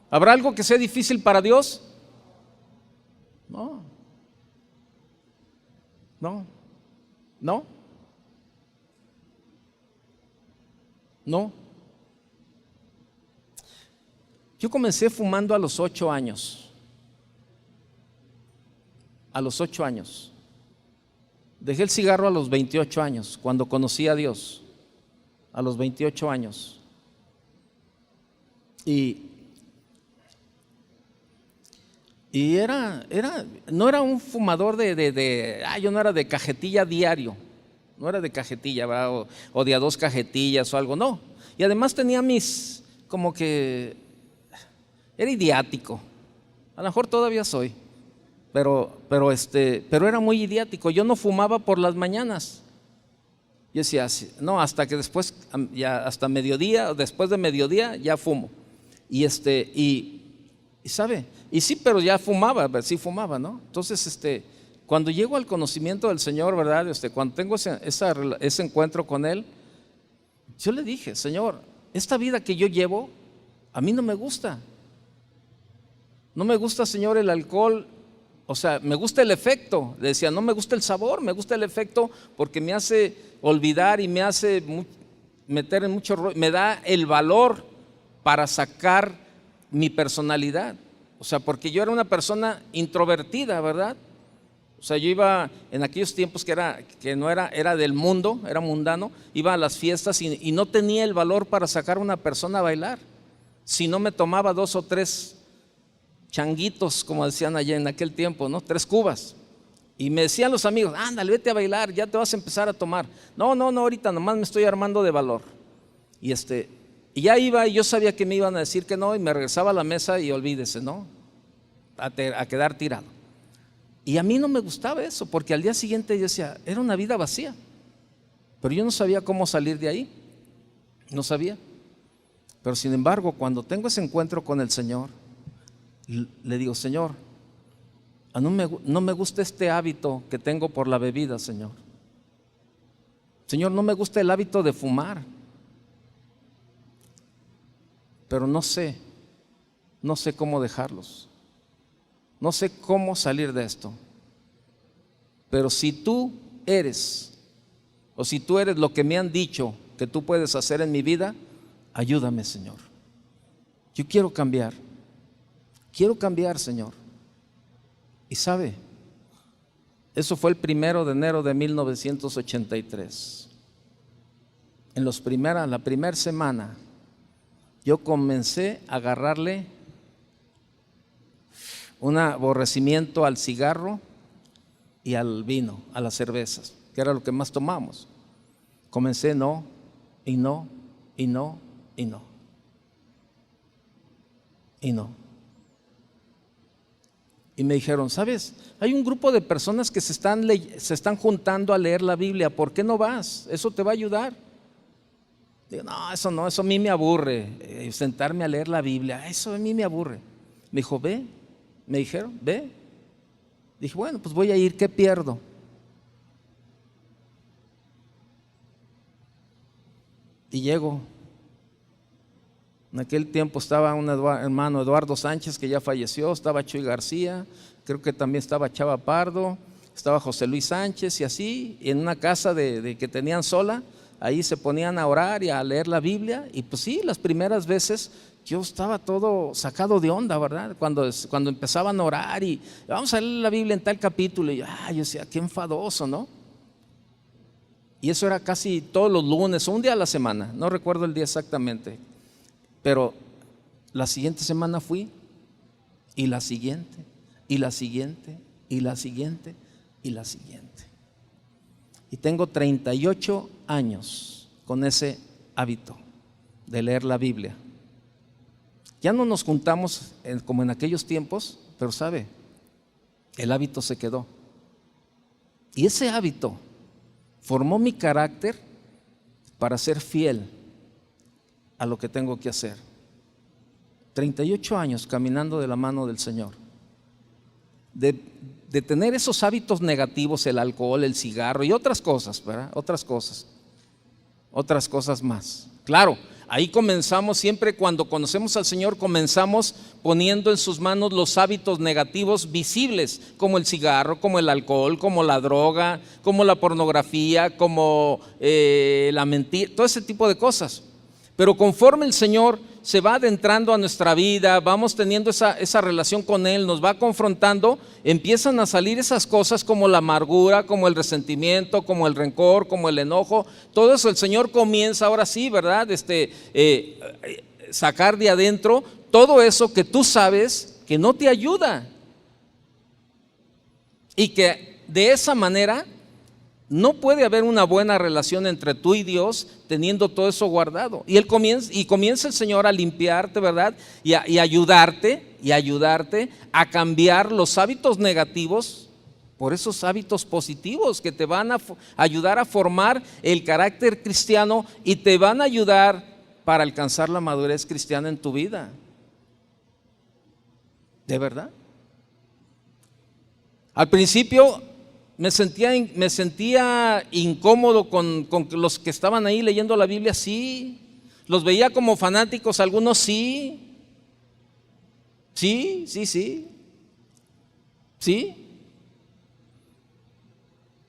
¿Habrá algo que sea difícil para Dios? No. Yo comencé fumando a los 8 años. A los 8 años. Dejé el cigarro a los 28 años, cuando conocí a Dios. A los 28 años. Y no era un fumador yo no era de cajetilla diario, no era de cajetilla, ¿verdad? O de a 2 cajetillas o algo, no. Y además tenía era idiático, a lo mejor todavía soy, pero era muy idiático. Yo no fumaba por las mañanas. Yo decía, no, hasta que después, ya hasta mediodía, después de mediodía ya fumo. Y ¿sabe? Y sí, pero ya fumaba, sí fumaba, ¿no? Entonces, cuando llego al conocimiento del Señor, ¿verdad? Cuando tengo ese encuentro con Él, yo le dije, Señor, esta vida que yo llevo, a mí no me gusta. No me gusta, Señor, el alcohol. O sea, me gusta el efecto. Le decía, no me gusta el sabor, me gusta el efecto porque me hace olvidar y me hace meter en mucho rollo. Me da el valor para sacar mi personalidad. O sea, porque yo era una persona introvertida, ¿verdad? O sea, yo iba en aquellos tiempos era del mundo, era mundano, iba a las fiestas y no tenía el valor para sacar a una persona a bailar. Si no me tomaba 2 o 3 changuitos, como decían allá en aquel tiempo, ¿no? 3 cubas. Y me decían los amigos, ándale, vete a bailar, ya te vas a empezar a tomar. No, ahorita nomás me estoy armando de valor. Y ya iba y yo sabía que me iban a decir que no y me regresaba a la mesa y olvídese, ¿no? A quedar tirado. Y a mí no me gustaba eso, porque al día siguiente yo decía, era una vida vacía. Pero yo no sabía cómo salir de ahí, no sabía. Pero sin embargo, cuando tengo ese encuentro con el Señor, le digo, Señor, no me gusta este hábito que tengo por la bebida, Señor. Señor, no me gusta el hábito de fumar. Pero no sé cómo dejarlos. No sé cómo salir de esto. Pero si tú eres lo que me han dicho que tú puedes hacer en mi vida, ayúdame, Señor. Yo quiero cambiar, Señor. Y sabe, eso fue el 1 de enero de 1983. La primera semana, yo comencé a agarrarle un aborrecimiento al cigarro y al vino, a las cervezas, que era lo que más tomamos. Comencé no. Y me dijeron, ¿sabes? Hay un grupo de personas que se están juntando a leer la Biblia, ¿por qué no vas? Eso te va a ayudar. Digo, no, eso a mí me aburre, sentarme a leer la Biblia, eso a mí me aburre. Me dijo, ve. Me dijeron, ve. Dije, bueno, pues voy a ir, ¿qué pierdo? Y llego. En aquel tiempo estaba un hermano Eduardo Sánchez, que ya falleció, estaba Chuy García, creo que también estaba Chava Pardo, estaba José Luis Sánchez y así, en una casa de que tenían sola, ahí se ponían a orar y a leer la Biblia. Y pues sí, las primeras veces yo estaba todo sacado de onda, ¿verdad? Cuando empezaban a orar y vamos a leer la Biblia en tal capítulo, y yo decía, qué enfadoso, ¿no? Y eso era casi todos los lunes o un día a la semana, no recuerdo el día exactamente, pero la siguiente semana fui, y la siguiente, y la siguiente, y la siguiente, y la siguiente. Y tengo 38 años con ese hábito de leer la Biblia. Ya no nos juntamos como en aquellos tiempos, pero sabe, el hábito se quedó. Y ese hábito formó mi carácter para ser fiel a lo que tengo que hacer. 38 años caminando de la mano del Señor. De tener esos hábitos negativos, el alcohol, el cigarro y otras cosas, ¿verdad? Otras cosas más. Claro, ahí comenzamos, siempre cuando conocemos al Señor, comenzamos poniendo en sus manos los hábitos negativos visibles, como el cigarro, como el alcohol, como la droga, como la pornografía, como la mentira, todo ese tipo de cosas. Pero conforme el Señor se va adentrando a nuestra vida, vamos teniendo esa relación con Él, nos va confrontando, empiezan a salir esas cosas como la amargura, como el resentimiento, como el rencor, como el enojo. Todo eso el Señor comienza ahora sí, ¿verdad? Sacar de adentro todo eso que tú sabes que no te ayuda. Y que de esa manera No puede haber una buena relación entre tú y Dios teniendo todo eso guardado. Y comienza el Señor a limpiarte, ¿verdad? Y ayudarte a cambiar los hábitos negativos por esos hábitos positivos que te van a ayudar a formar el carácter cristiano y te van a ayudar para alcanzar la madurez cristiana en tu vida. ¿De verdad? Al principio me sentía incómodo con los que estaban ahí leyendo la Biblia, sí. Los veía como fanáticos, algunos sí. Sí.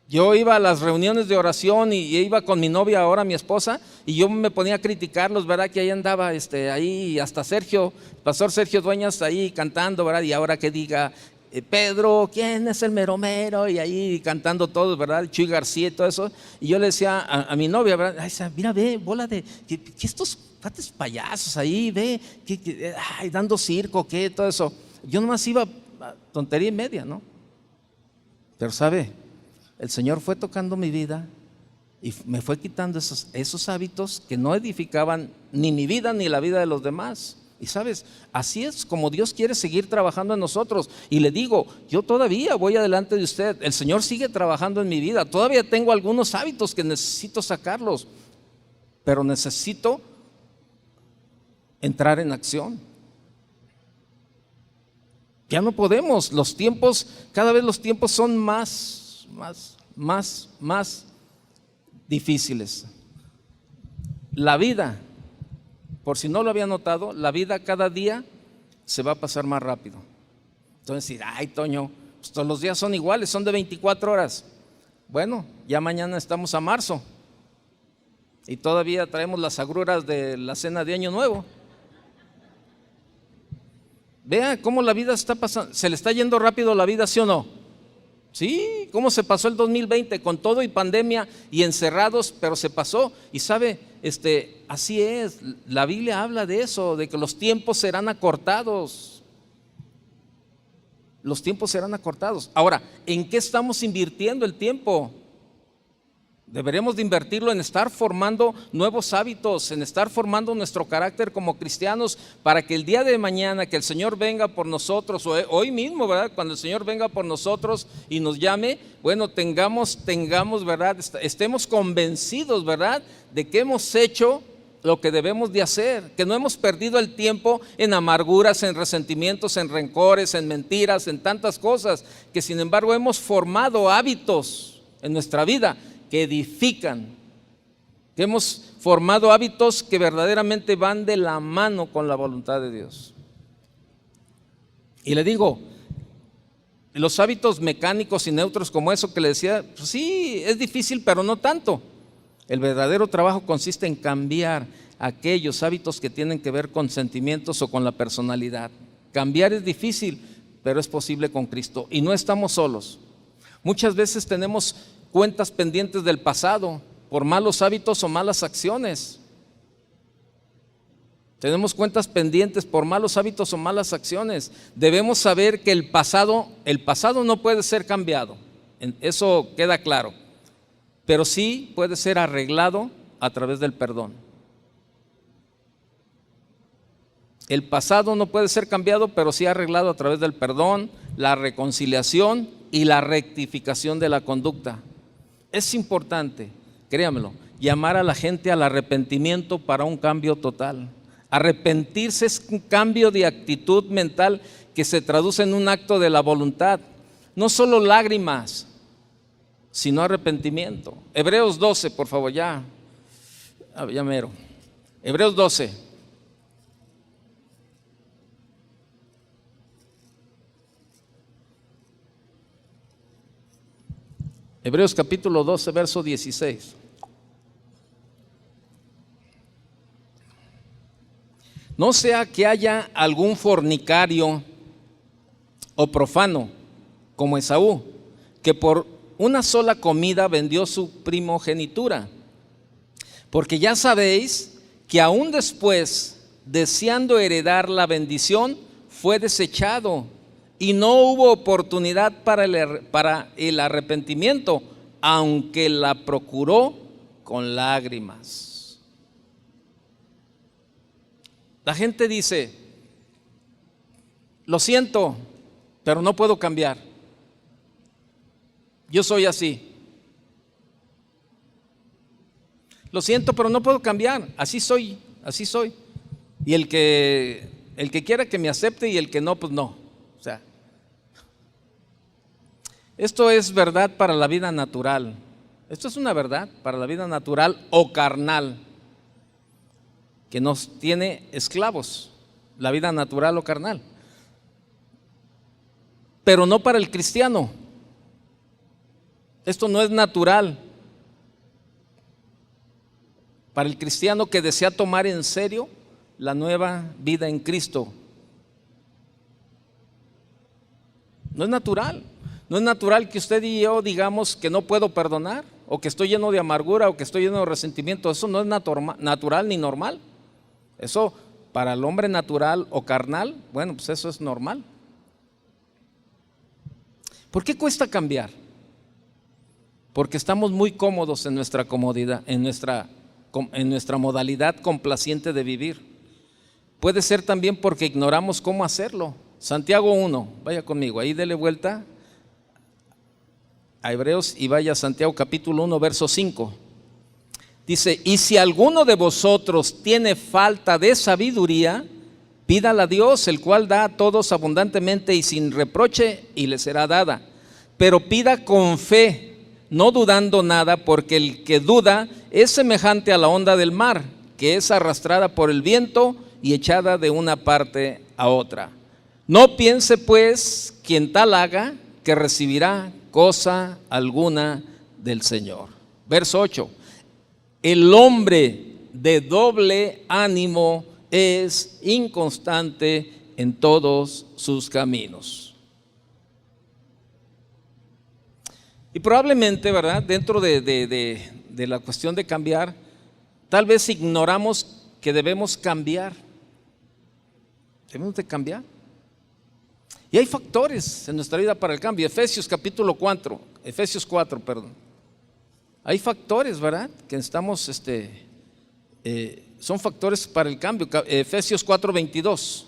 Yo iba a las reuniones de oración y iba con mi novia, ahora mi esposa, y yo me ponía a criticarlos, ¿verdad? Que ahí andaba, ahí hasta Sergio, pastor Sergio Dueñas ahí cantando, ¿verdad? Y ahora que diga Pedro, ¿quién es el mero mero? Y ahí cantando todos, ¿verdad? Chuy García y todo eso. Y yo le decía a mi novia, ¿verdad? Ay, mira, ve, bola de, ¿qué estos pates payasos ahí, ve, ay, dando circo, ¿qué? Todo eso. Yo nomás iba a tontería y media, ¿no? Pero ¿sabe? El Señor fue tocando mi vida y me fue quitando esos hábitos que no edificaban ni mi vida ni la vida de los demás. Y sabes, así es como Dios quiere seguir trabajando en nosotros. Y le digo, yo todavía voy adelante de usted, el Señor sigue trabajando en mi vida, todavía tengo algunos hábitos que necesito sacarlos, pero necesito entrar en acción. Ya no podemos, cada vez los tiempos son más difíciles. La vida, por si no lo había notado, la vida cada día se va a pasar más rápido. Entonces, ay, Toño, pues todos los días son iguales, son de 24 horas. Bueno, ya mañana estamos a marzo y todavía traemos las agruras de la cena de Año Nuevo. Vea cómo la vida está pasando, se le está yendo rápido la vida, ¿sí o no? Sí, cómo se pasó el 2020 con todo y pandemia y encerrados, pero se pasó. Y sabe, así es, la Biblia habla de eso, de que los tiempos serán acortados. Los tiempos serán acortados. Ahora, ¿en qué estamos invirtiendo el tiempo? Deberemos de invertirlo en estar formando nuevos hábitos, en estar formando nuestro carácter como cristianos, para que el día de mañana que el Señor venga por nosotros, o hoy mismo, ¿verdad? Cuando el Señor venga por nosotros y nos llame, bueno, tengamos, ¿verdad? Estemos convencidos, ¿verdad? De que hemos hecho lo que debemos de hacer, que no hemos perdido el tiempo en amarguras, en resentimientos, en rencores, en mentiras, en tantas cosas, que sin embargo hemos formado hábitos en nuestra vida que edifican, que hemos formado hábitos que verdaderamente van de la mano con la voluntad de Dios. Y le digo, los hábitos mecánicos y neutros como eso que le decía, pues sí, es difícil, pero no tanto. El verdadero trabajo consiste en cambiar aquellos hábitos que tienen que ver con sentimientos o con la personalidad. Cambiar es difícil, pero es posible con Cristo y no estamos solos. Muchas veces tenemos cuentas pendientes del pasado por malos hábitos o malas acciones. Tenemos cuentas pendientes por malos hábitos o malas acciones. Debemos saber que el pasado no puede ser cambiado, eso queda claro, pero sí puede ser arreglado a través del perdón. El pasado no puede ser cambiado, pero sí arreglado a través del perdón, la reconciliación y la rectificación de la conducta. Es importante, créamelo, llamar a la gente al arrepentimiento para un cambio total. Arrepentirse es un cambio de actitud mental que se traduce en un acto de la voluntad. No solo lágrimas, sino arrepentimiento. Hebreos 12, por favor, ya mero. Hebreos 12. Hebreos capítulo 12, verso 16. No sea que haya algún fornicario o profano como Esaú, que por una sola comida vendió su primogenitura. Porque ya sabéis que aún después, deseando heredar la bendición, fue desechado y no hubo oportunidad para el arrepentimiento, aunque la procuró con lágrimas. La gente dice, lo siento, pero no puedo cambiar. Yo soy así. Lo siento, pero no puedo cambiar. Así soy, así soy. Y el que quiera que me acepte y el que no, pues no. O sea, esto es verdad para la vida natural. Esto es una verdad para la vida natural o carnal, que nos tiene esclavos, la vida natural o carnal. Pero no para el cristiano. Esto no es natural. Para el cristiano que desea tomar en serio la nueva vida en Cristo. No es natural. No es natural que usted y yo digamos que no puedo perdonar, o que estoy lleno de amargura, o que estoy lleno de resentimiento. Eso no es natural ni normal. Eso para el hombre natural o carnal, bueno, pues eso es normal. ¿Por qué cuesta cambiar? Porque estamos muy cómodos en nuestra comodidad, en nuestra modalidad complaciente de vivir. Puede ser también porque ignoramos cómo hacerlo. Santiago 1, vaya conmigo, ahí dele vuelta a Hebreos y vaya a Santiago capítulo 1, verso 5. Dice, y si alguno de vosotros tiene falta de sabiduría, pídala a Dios, el cual da a todos abundantemente y sin reproche, y le será dada. Pero pida con fe, no dudando nada, porque el que duda es semejante a la onda del mar, que es arrastrada por el viento y echada de una parte a otra. No piense pues quien tal haga que recibirá cosa alguna del Señor. Verso 8. El hombre de doble ánimo es inconstante en todos sus caminos. Y probablemente, ¿verdad?, dentro de la cuestión de cambiar, tal vez ignoramos que debemos cambiar. Debemos de cambiar. Y hay factores en nuestra vida para el cambio. Efesios 4, perdón. Hay factores, ¿verdad?, que estamos, son factores para el cambio. Efesios 4:22.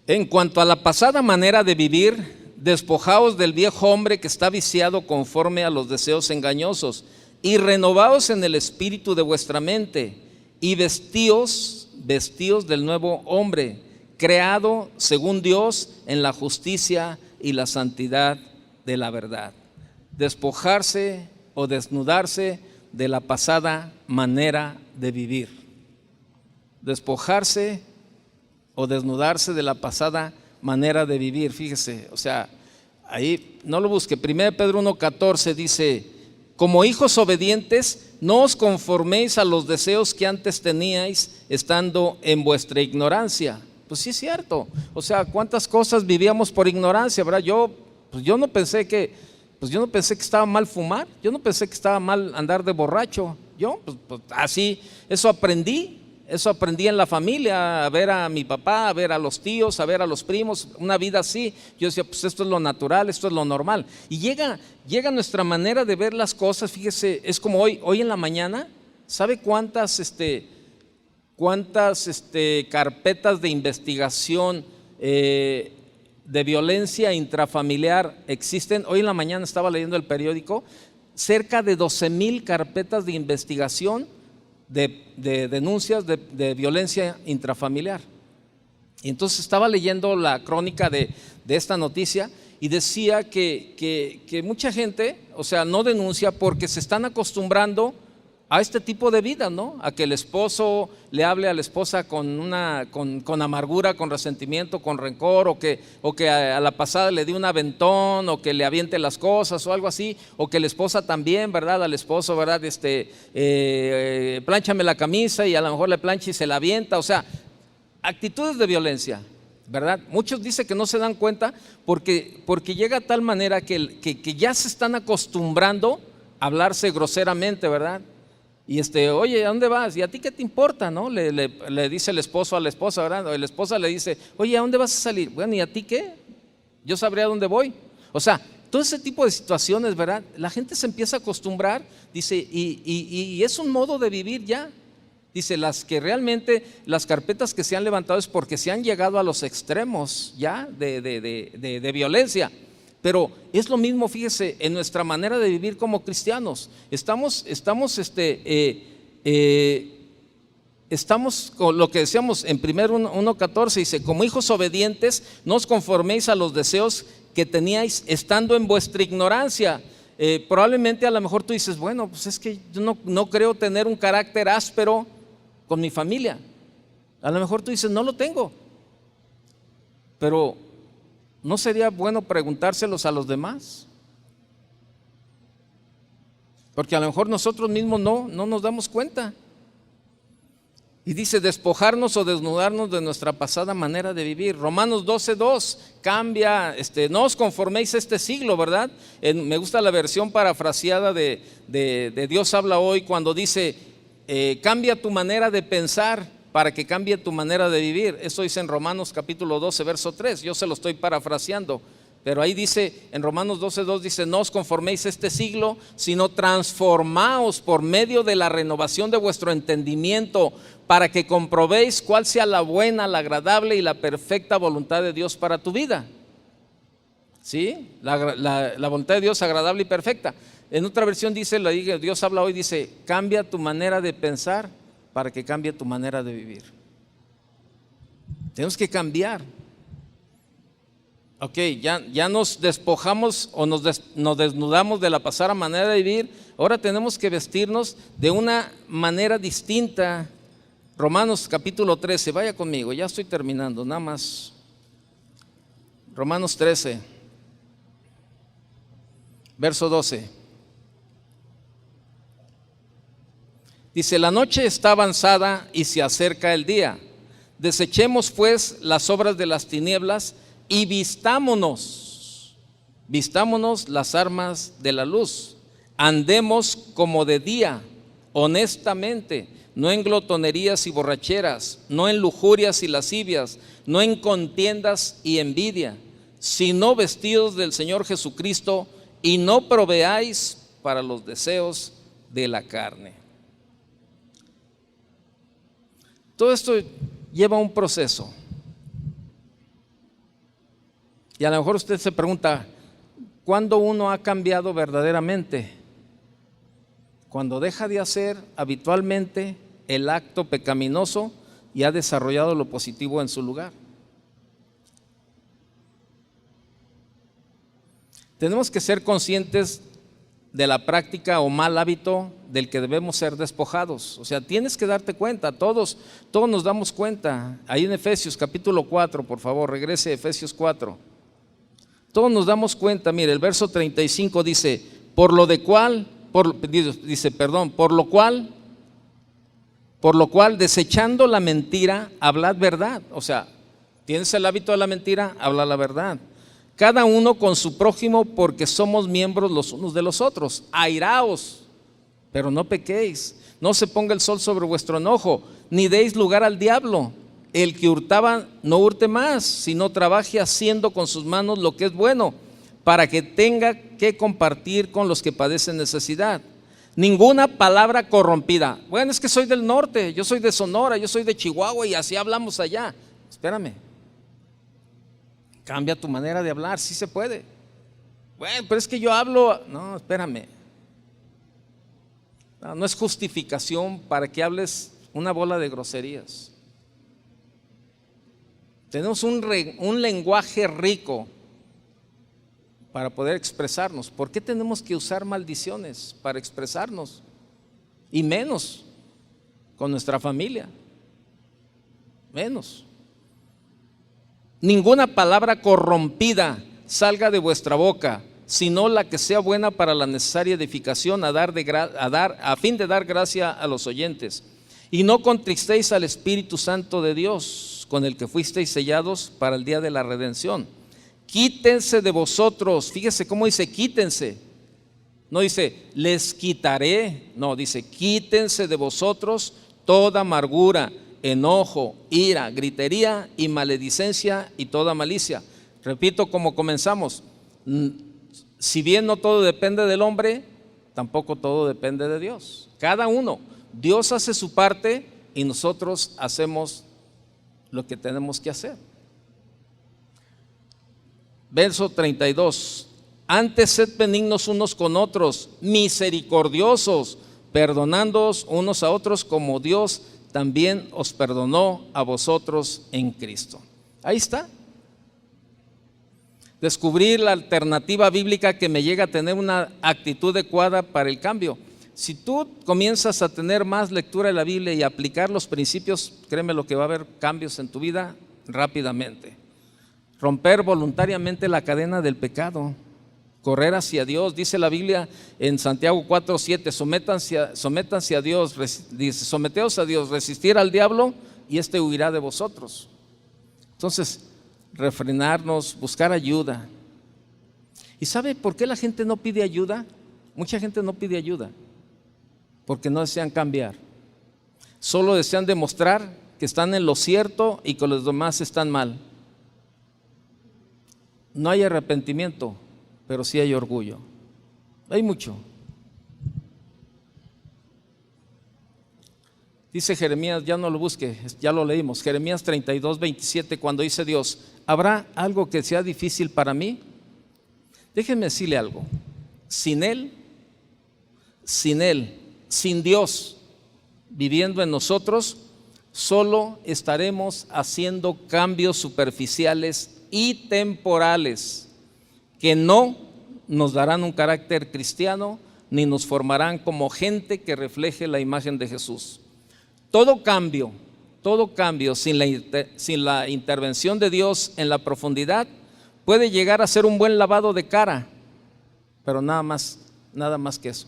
En cuanto a la pasada manera de vivir, despojaos del viejo hombre que está viciado conforme a los deseos engañosos, y renovaos en el espíritu de vuestra mente, y vestíos del nuevo hombre, creado según Dios en la justicia y la santidad de la verdad. Despojarse o desnudarse de la pasada manera de vivir. Despojarse o desnudarse de la pasada manera de vivir. Fíjese, o sea, ahí no lo busque. 1 Pedro 1:14 dice, como hijos obedientes, no os conforméis a los deseos que antes teníais estando en vuestra ignorancia. Pues sí es cierto, o sea, cuántas cosas vivíamos por ignorancia, ¿verdad? Yo no pensé que estaba mal fumar, yo no pensé que estaba mal andar de borracho. Yo pues así, eso aprendí en la familia, a ver a mi papá, a ver a los tíos, a ver a los primos, una vida así. Yo decía, pues esto es lo natural, esto es lo normal. Y llega nuestra manera de ver las cosas. Fíjese, es como hoy en la mañana, ¿sabe cuántas carpetas de investigación de violencia intrafamiliar existen? Hoy en la mañana estaba leyendo el periódico, cerca de 12,000 carpetas de investigación de denuncias de violencia intrafamiliar. Y entonces estaba leyendo la crónica de esta noticia y decía que mucha gente, o sea, no denuncia porque se están acostumbrando a este tipo de vida, ¿no? A que el esposo le hable a la esposa con amargura, con resentimiento, con rencor, o que a la pasada le dé un aventón, o que le aviente las cosas o algo así, o que la esposa también, ¿verdad?, al esposo, ¿verdad?, plánchame la camisa, y a lo mejor le plancha y se la avienta. O sea, actitudes de violencia, ¿verdad? Muchos dicen que no se dan cuenta porque llega a tal manera que ya se están acostumbrando a hablarse groseramente, ¿verdad? Y oye, ¿a dónde vas? ¿Y a ti qué te importa? ¿No? Le dice el esposo a la esposa, ¿verdad? O la esposa le dice, oye, ¿a dónde vas a salir? Bueno, ¿y a ti qué? yo sabré a dónde voy. O sea, todo ese tipo de situaciones, ¿verdad? La gente se empieza a acostumbrar, dice, y es un modo de vivir ya. Dice, las carpetas que se han levantado es porque se han llegado a los extremos ya de violencia. Pero es lo mismo, fíjese, en nuestra manera de vivir como cristianos. Estamos con lo que decíamos en 1:14, dice, como hijos obedientes, no os conforméis a los deseos que teníais estando en vuestra ignorancia. Probablemente a lo mejor tú dices, bueno, pues es que yo no creo tener un carácter áspero con mi familia. A lo mejor tú dices, no lo tengo. Pero ¿no sería bueno preguntárselos a los demás? Porque a lo mejor nosotros mismos no nos damos cuenta. Y dice, despojarnos o desnudarnos de nuestra pasada manera de vivir. Romanos 12:2 cambia, no os conforméis a este siglo, ¿verdad? Me gusta la versión parafraseada de Dios habla hoy, cuando dice, cambia tu manera de pensar para que cambie tu manera de vivir. Eso dice en Romanos capítulo 12, verso 3. Yo se lo estoy parafraseando, pero ahí dice, en Romanos 12:2 dice, no os conforméis a este siglo, sino transformaos por medio de la renovación de vuestro entendimiento, para que comprobéis cuál sea la buena, la agradable y la perfecta voluntad de Dios para tu vida. ¿Sí? La voluntad de Dios agradable y perfecta. En otra versión dice, Dios habla hoy, dice, cambia tu manera de pensar para que cambie tu manera de vivir. Tenemos que cambiar. Ok, ya nos despojamos o nos desnudamos de la pasada manera de vivir. Ahora tenemos que vestirnos de una manera distinta. Romanos capítulo 13, vaya conmigo, ya estoy terminando, nada más. Romanos 13, verso 12. Dice, la noche está avanzada y se acerca el día. Desechemos pues las obras de las tinieblas y vistámonos las armas de la luz. Andemos como de día, honestamente, no en glotonerías y borracheras, no en lujurias y lascivias, no en contiendas y envidia, sino vestidos del Señor Jesucristo, y no proveáis para los deseos de la carne. Todo esto lleva un proceso. Y a lo mejor usted se pregunta, ¿cuándo uno ha cambiado verdaderamente? Cuando deja de hacer habitualmente el acto pecaminoso y ha desarrollado lo positivo en su lugar. Tenemos que ser conscientes de la práctica o mal hábito del que debemos ser despojados. O sea, tienes que darte cuenta, todos nos damos cuenta. Ahí en Efesios capítulo 4, por favor, regrese a Efesios 4. Todos nos damos cuenta, mire, el verso 35 dice, por lo cual, desechando la mentira, hablad verdad. O sea, tienes el hábito de la mentira, habla la verdad. Cada uno con su prójimo, porque somos miembros los unos de los otros. Airaos, pero no pequéis. No se ponga el sol sobre vuestro enojo, ni deis lugar al diablo. El que hurtaba, no hurte más, sino trabaje haciendo con sus manos lo que es bueno, para que tenga que compartir con los que padecen necesidad. Ninguna palabra corrompida. Bueno, es que soy del norte, yo soy de Sonora, yo soy de Chihuahua y así hablamos allá. Espérame. Cambia tu manera de hablar, sí se puede. Bueno, pero es que yo hablo. No, espérame. No es justificación para que hables una bola de groserías. Tenemos un lenguaje rico para poder expresarnos. ¿Por qué tenemos que usar maldiciones para expresarnos? Y menos con nuestra familia. Menos. Ninguna palabra corrompida salga de vuestra boca, sino la que sea buena para la necesaria edificación, a fin de dar gracia a los oyentes. Y no contristéis al Espíritu Santo de Dios, con el que fuisteis sellados para el día de la redención. Quítense de vosotros, fíjese cómo dice quítense, no dice les quitaré, no, dice quítense de vosotros toda amargura, enojo, ira, gritería y maledicencia y toda malicia. Repito como comenzamos, si bien no todo depende del hombre, tampoco todo depende de Dios. Cada uno, Dios hace su parte y nosotros hacemos lo que tenemos que hacer. Verso 32, antes sed benignos unos con otros, misericordiosos, perdonándoos unos a otros como Dios también os perdonó a vosotros en Cristo. Ahí está. Descubrir la alternativa bíblica que me llega a tener una actitud adecuada para el cambio. Si tú comienzas a tener más lectura de la Biblia y aplicar los principios, créeme lo que va a haber cambios en tu vida rápidamente. Romper voluntariamente la cadena del pecado, correr hacia Dios. Dice la Biblia en Santiago 4:7, sométanse a Dios, dice, someteos a Dios, resistir al diablo y éste huirá de vosotros. Entonces, refrenarnos, buscar ayuda. ¿Y sabe por qué la gente no pide ayuda? Mucha gente no pide ayuda porque no desean cambiar. Solo desean demostrar que están en lo cierto y que los demás están mal. No hay arrepentimiento, pero sí hay orgullo. Hay mucho. Dice Jeremías, ya no lo busque, ya lo leímos, Jeremías 32:27, cuando dice Dios, ¿habrá algo que sea difícil para mí? Déjenme decirle algo, sin Él, sin Dios viviendo en nosotros, solo estaremos haciendo cambios superficiales y temporales que no nos darán un carácter cristiano ni nos formarán como gente que refleje la imagen de Jesús. Todo cambio sin la intervención de Dios en la profundidad puede llegar a ser un buen lavado de cara, pero nada más que eso.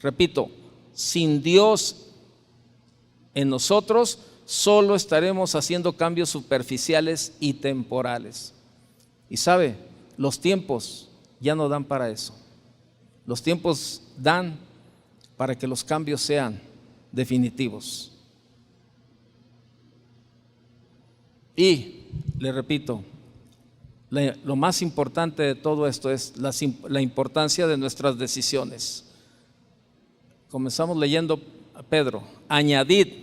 Repito, sin Dios en nosotros solo estaremos haciendo cambios superficiales y temporales. Y sabe, los tiempos ya no dan para eso. Los tiempos dan para que los cambios sean definitivos. Y le repito, lo más importante de todo esto es la importancia de nuestras decisiones. Comenzamos leyendo a Pedro, añadid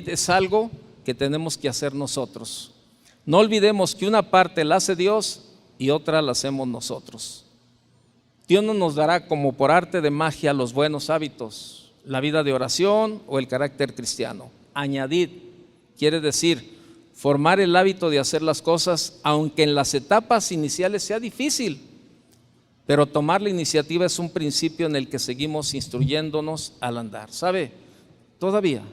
es algo que tenemos que hacer nosotros. No olvidemos que una parte la hace Dios y otra la hacemos nosotros. Dios no nos dará como por arte de magia los buenos hábitos, la vida de oración o el carácter cristiano. Añadid quiere decir formar el hábito de hacer las cosas, aunque en las etapas iniciales sea difícil, pero tomar la iniciativa es un principio en el que seguimos instruyéndonos al andar. ¿Sabe? Todavía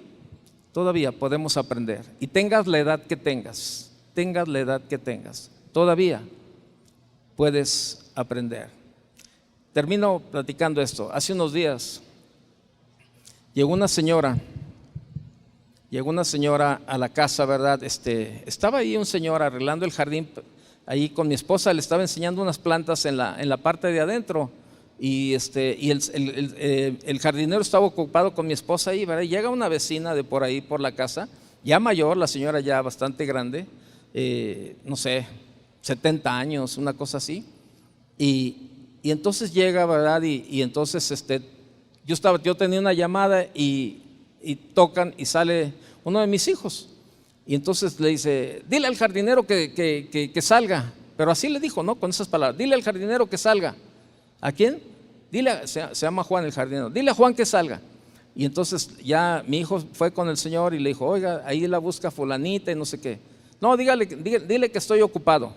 podemos aprender. Y tengas la edad que tengas, todavía puedes aprender. Termino platicando esto. Hace unos días llegó una señora a la casa, ¿verdad? Estaba ahí un señor arreglando el jardín, ahí con mi esposa, le estaba enseñando unas plantas en la parte de adentro, y el jardinero estaba ocupado con mi esposa ahí, ¿verdad? Y llega una vecina de por ahí, por la casa, ya mayor, la señora ya bastante grande, no sé, 70 años, una cosa así, y entonces llega, ¿verdad? Y entonces yo tenía una llamada y tocan y sale uno de mis hijos, y entonces le dice, dile al jardinero que salga, pero así le dijo, ¿no? Con esas palabras, dile al jardinero que salga. ¿A quién? Dile, se llama Juan el jardinero, dile a Juan que salga. Y entonces ya mi hijo fue con el señor y le dijo, oiga, ahí la busca fulanita y no sé qué. No, dile que estoy ocupado,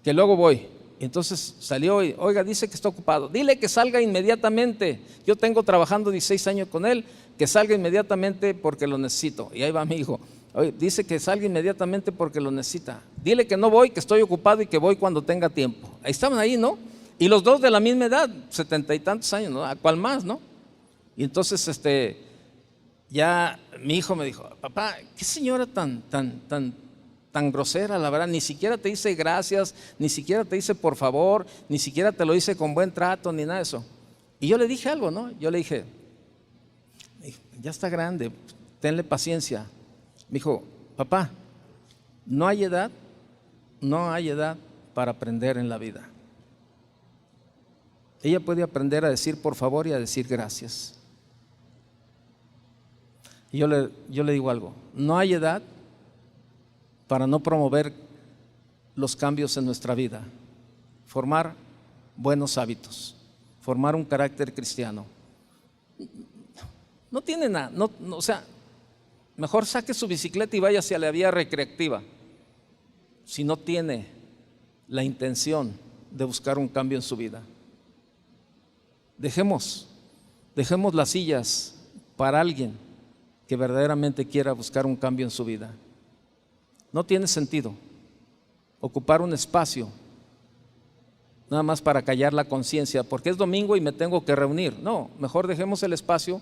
que luego voy. Y entonces salió y, oiga, dice que está ocupado, dile que salga inmediatamente, yo tengo trabajando 16 años con él, que salga inmediatamente porque lo necesito. Y ahí va mi hijo, oye, dice que salga inmediatamente porque lo necesita, dile que no voy, que estoy ocupado y que voy cuando tenga tiempo. Ahí estaban ahí, ¿no? Y los dos de la misma edad, 70 y tantos años, ¿no? ¿A cuál más, no? Y entonces ya mi hijo me dijo, papá, qué señora tan grosera, la verdad, ni siquiera te dice gracias, ni siquiera te dice por favor, ni siquiera te lo dice con buen trato, ni nada de eso. Y yo le dije algo, ¿no? Yo le dije, ya está grande, tenle paciencia. Me dijo, papá, no hay edad no hay edad para aprender en la vida. Ella puede aprender a decir por favor y a decir gracias. Y yo le digo algo, no hay edad para no promover los cambios en nuestra vida, formar buenos hábitos, formar un carácter cristiano. No tiene nada, o sea, mejor saque su bicicleta y vaya hacia la vía recreativa si no tiene la intención de buscar un cambio en su vida. Dejemos las sillas para alguien que verdaderamente quiera buscar un cambio en su vida. No tiene sentido ocupar un espacio nada más para callar la conciencia, porque es domingo y me tengo que reunir. No, mejor dejemos el espacio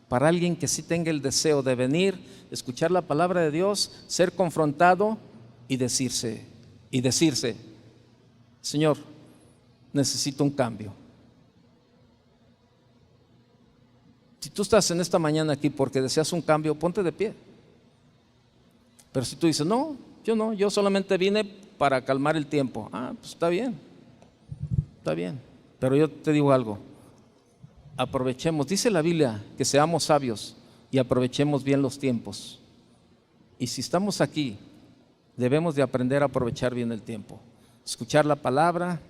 para alguien que sí tenga el deseo de venir, escuchar la palabra de Dios, ser confrontado y decirse, Señor, necesito un cambio. Si tú estás en esta mañana aquí porque deseas un cambio, ponte de pie. Pero si tú dices, no, yo solamente vine para calmar el tiempo. Pues está bien. Pero yo te digo algo, aprovechemos, dice la Biblia que seamos sabios y aprovechemos bien los tiempos. Y si estamos aquí, debemos de aprender a aprovechar bien el tiempo, escuchar la palabra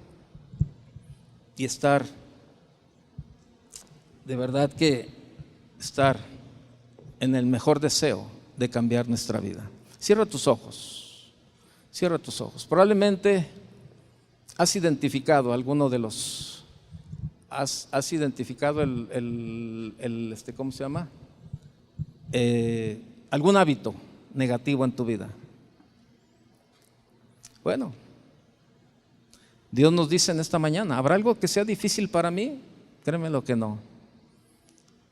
y estar, de verdad que estar en el mejor deseo de cambiar nuestra vida. Cierra tus ojos. Probablemente has identificado alguno de los, has identificado ¿cómo se llama? Algún hábito negativo en tu vida. Bueno, Dios nos dice en esta mañana, ¿habrá algo que sea difícil para mí? Créeme lo que no.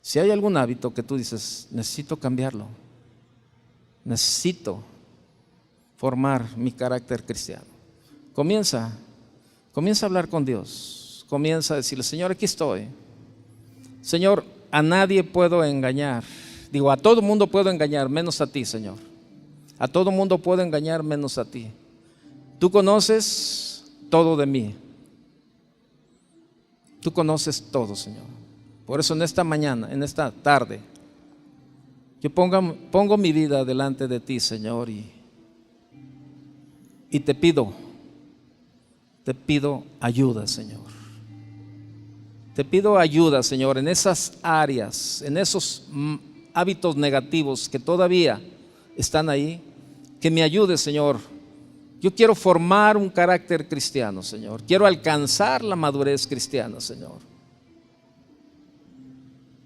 Si hay algún hábito que tú dices, necesito cambiarlo, necesito formar mi carácter cristiano, comienza a hablar con Dios, comienza a decirle, Señor, aquí estoy. Señor, a nadie puedo engañar, a todo mundo puedo engañar, menos a ti, Señor. A todo mundo puedo engañar, menos a ti. Tú conoces todo de mí. Tú conoces todo, Señor. Por eso en esta mañana, en esta tarde, yo pongo mi vida delante de ti, Señor, y te pido ayuda, Señor. Te pido ayuda, Señor, en esas áreas, en esos hábitos negativos que todavía están ahí, que me ayudes, Señor. Yo quiero formar un carácter cristiano, Señor. Quiero alcanzar la madurez cristiana, Señor.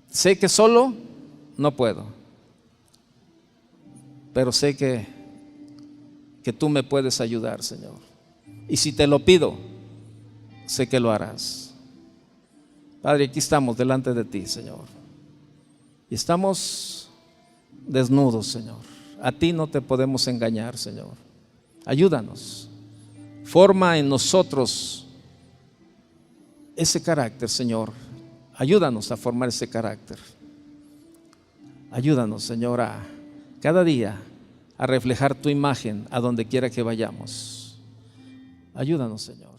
Sé que solo no puedo, pero sé que tú me puedes ayudar, Señor. Y si te lo pido, sé que lo harás. Padre, aquí estamos delante de ti, Señor. Y estamos desnudos, Señor. A ti no te podemos engañar, Señor. Ayúdanos. Forma en nosotros ese carácter, Señor. Ayúdanos a formar ese carácter. Ayúdanos, Señor, a cada día a reflejar tu imagen a donde quiera que vayamos. Ayúdanos, Señor.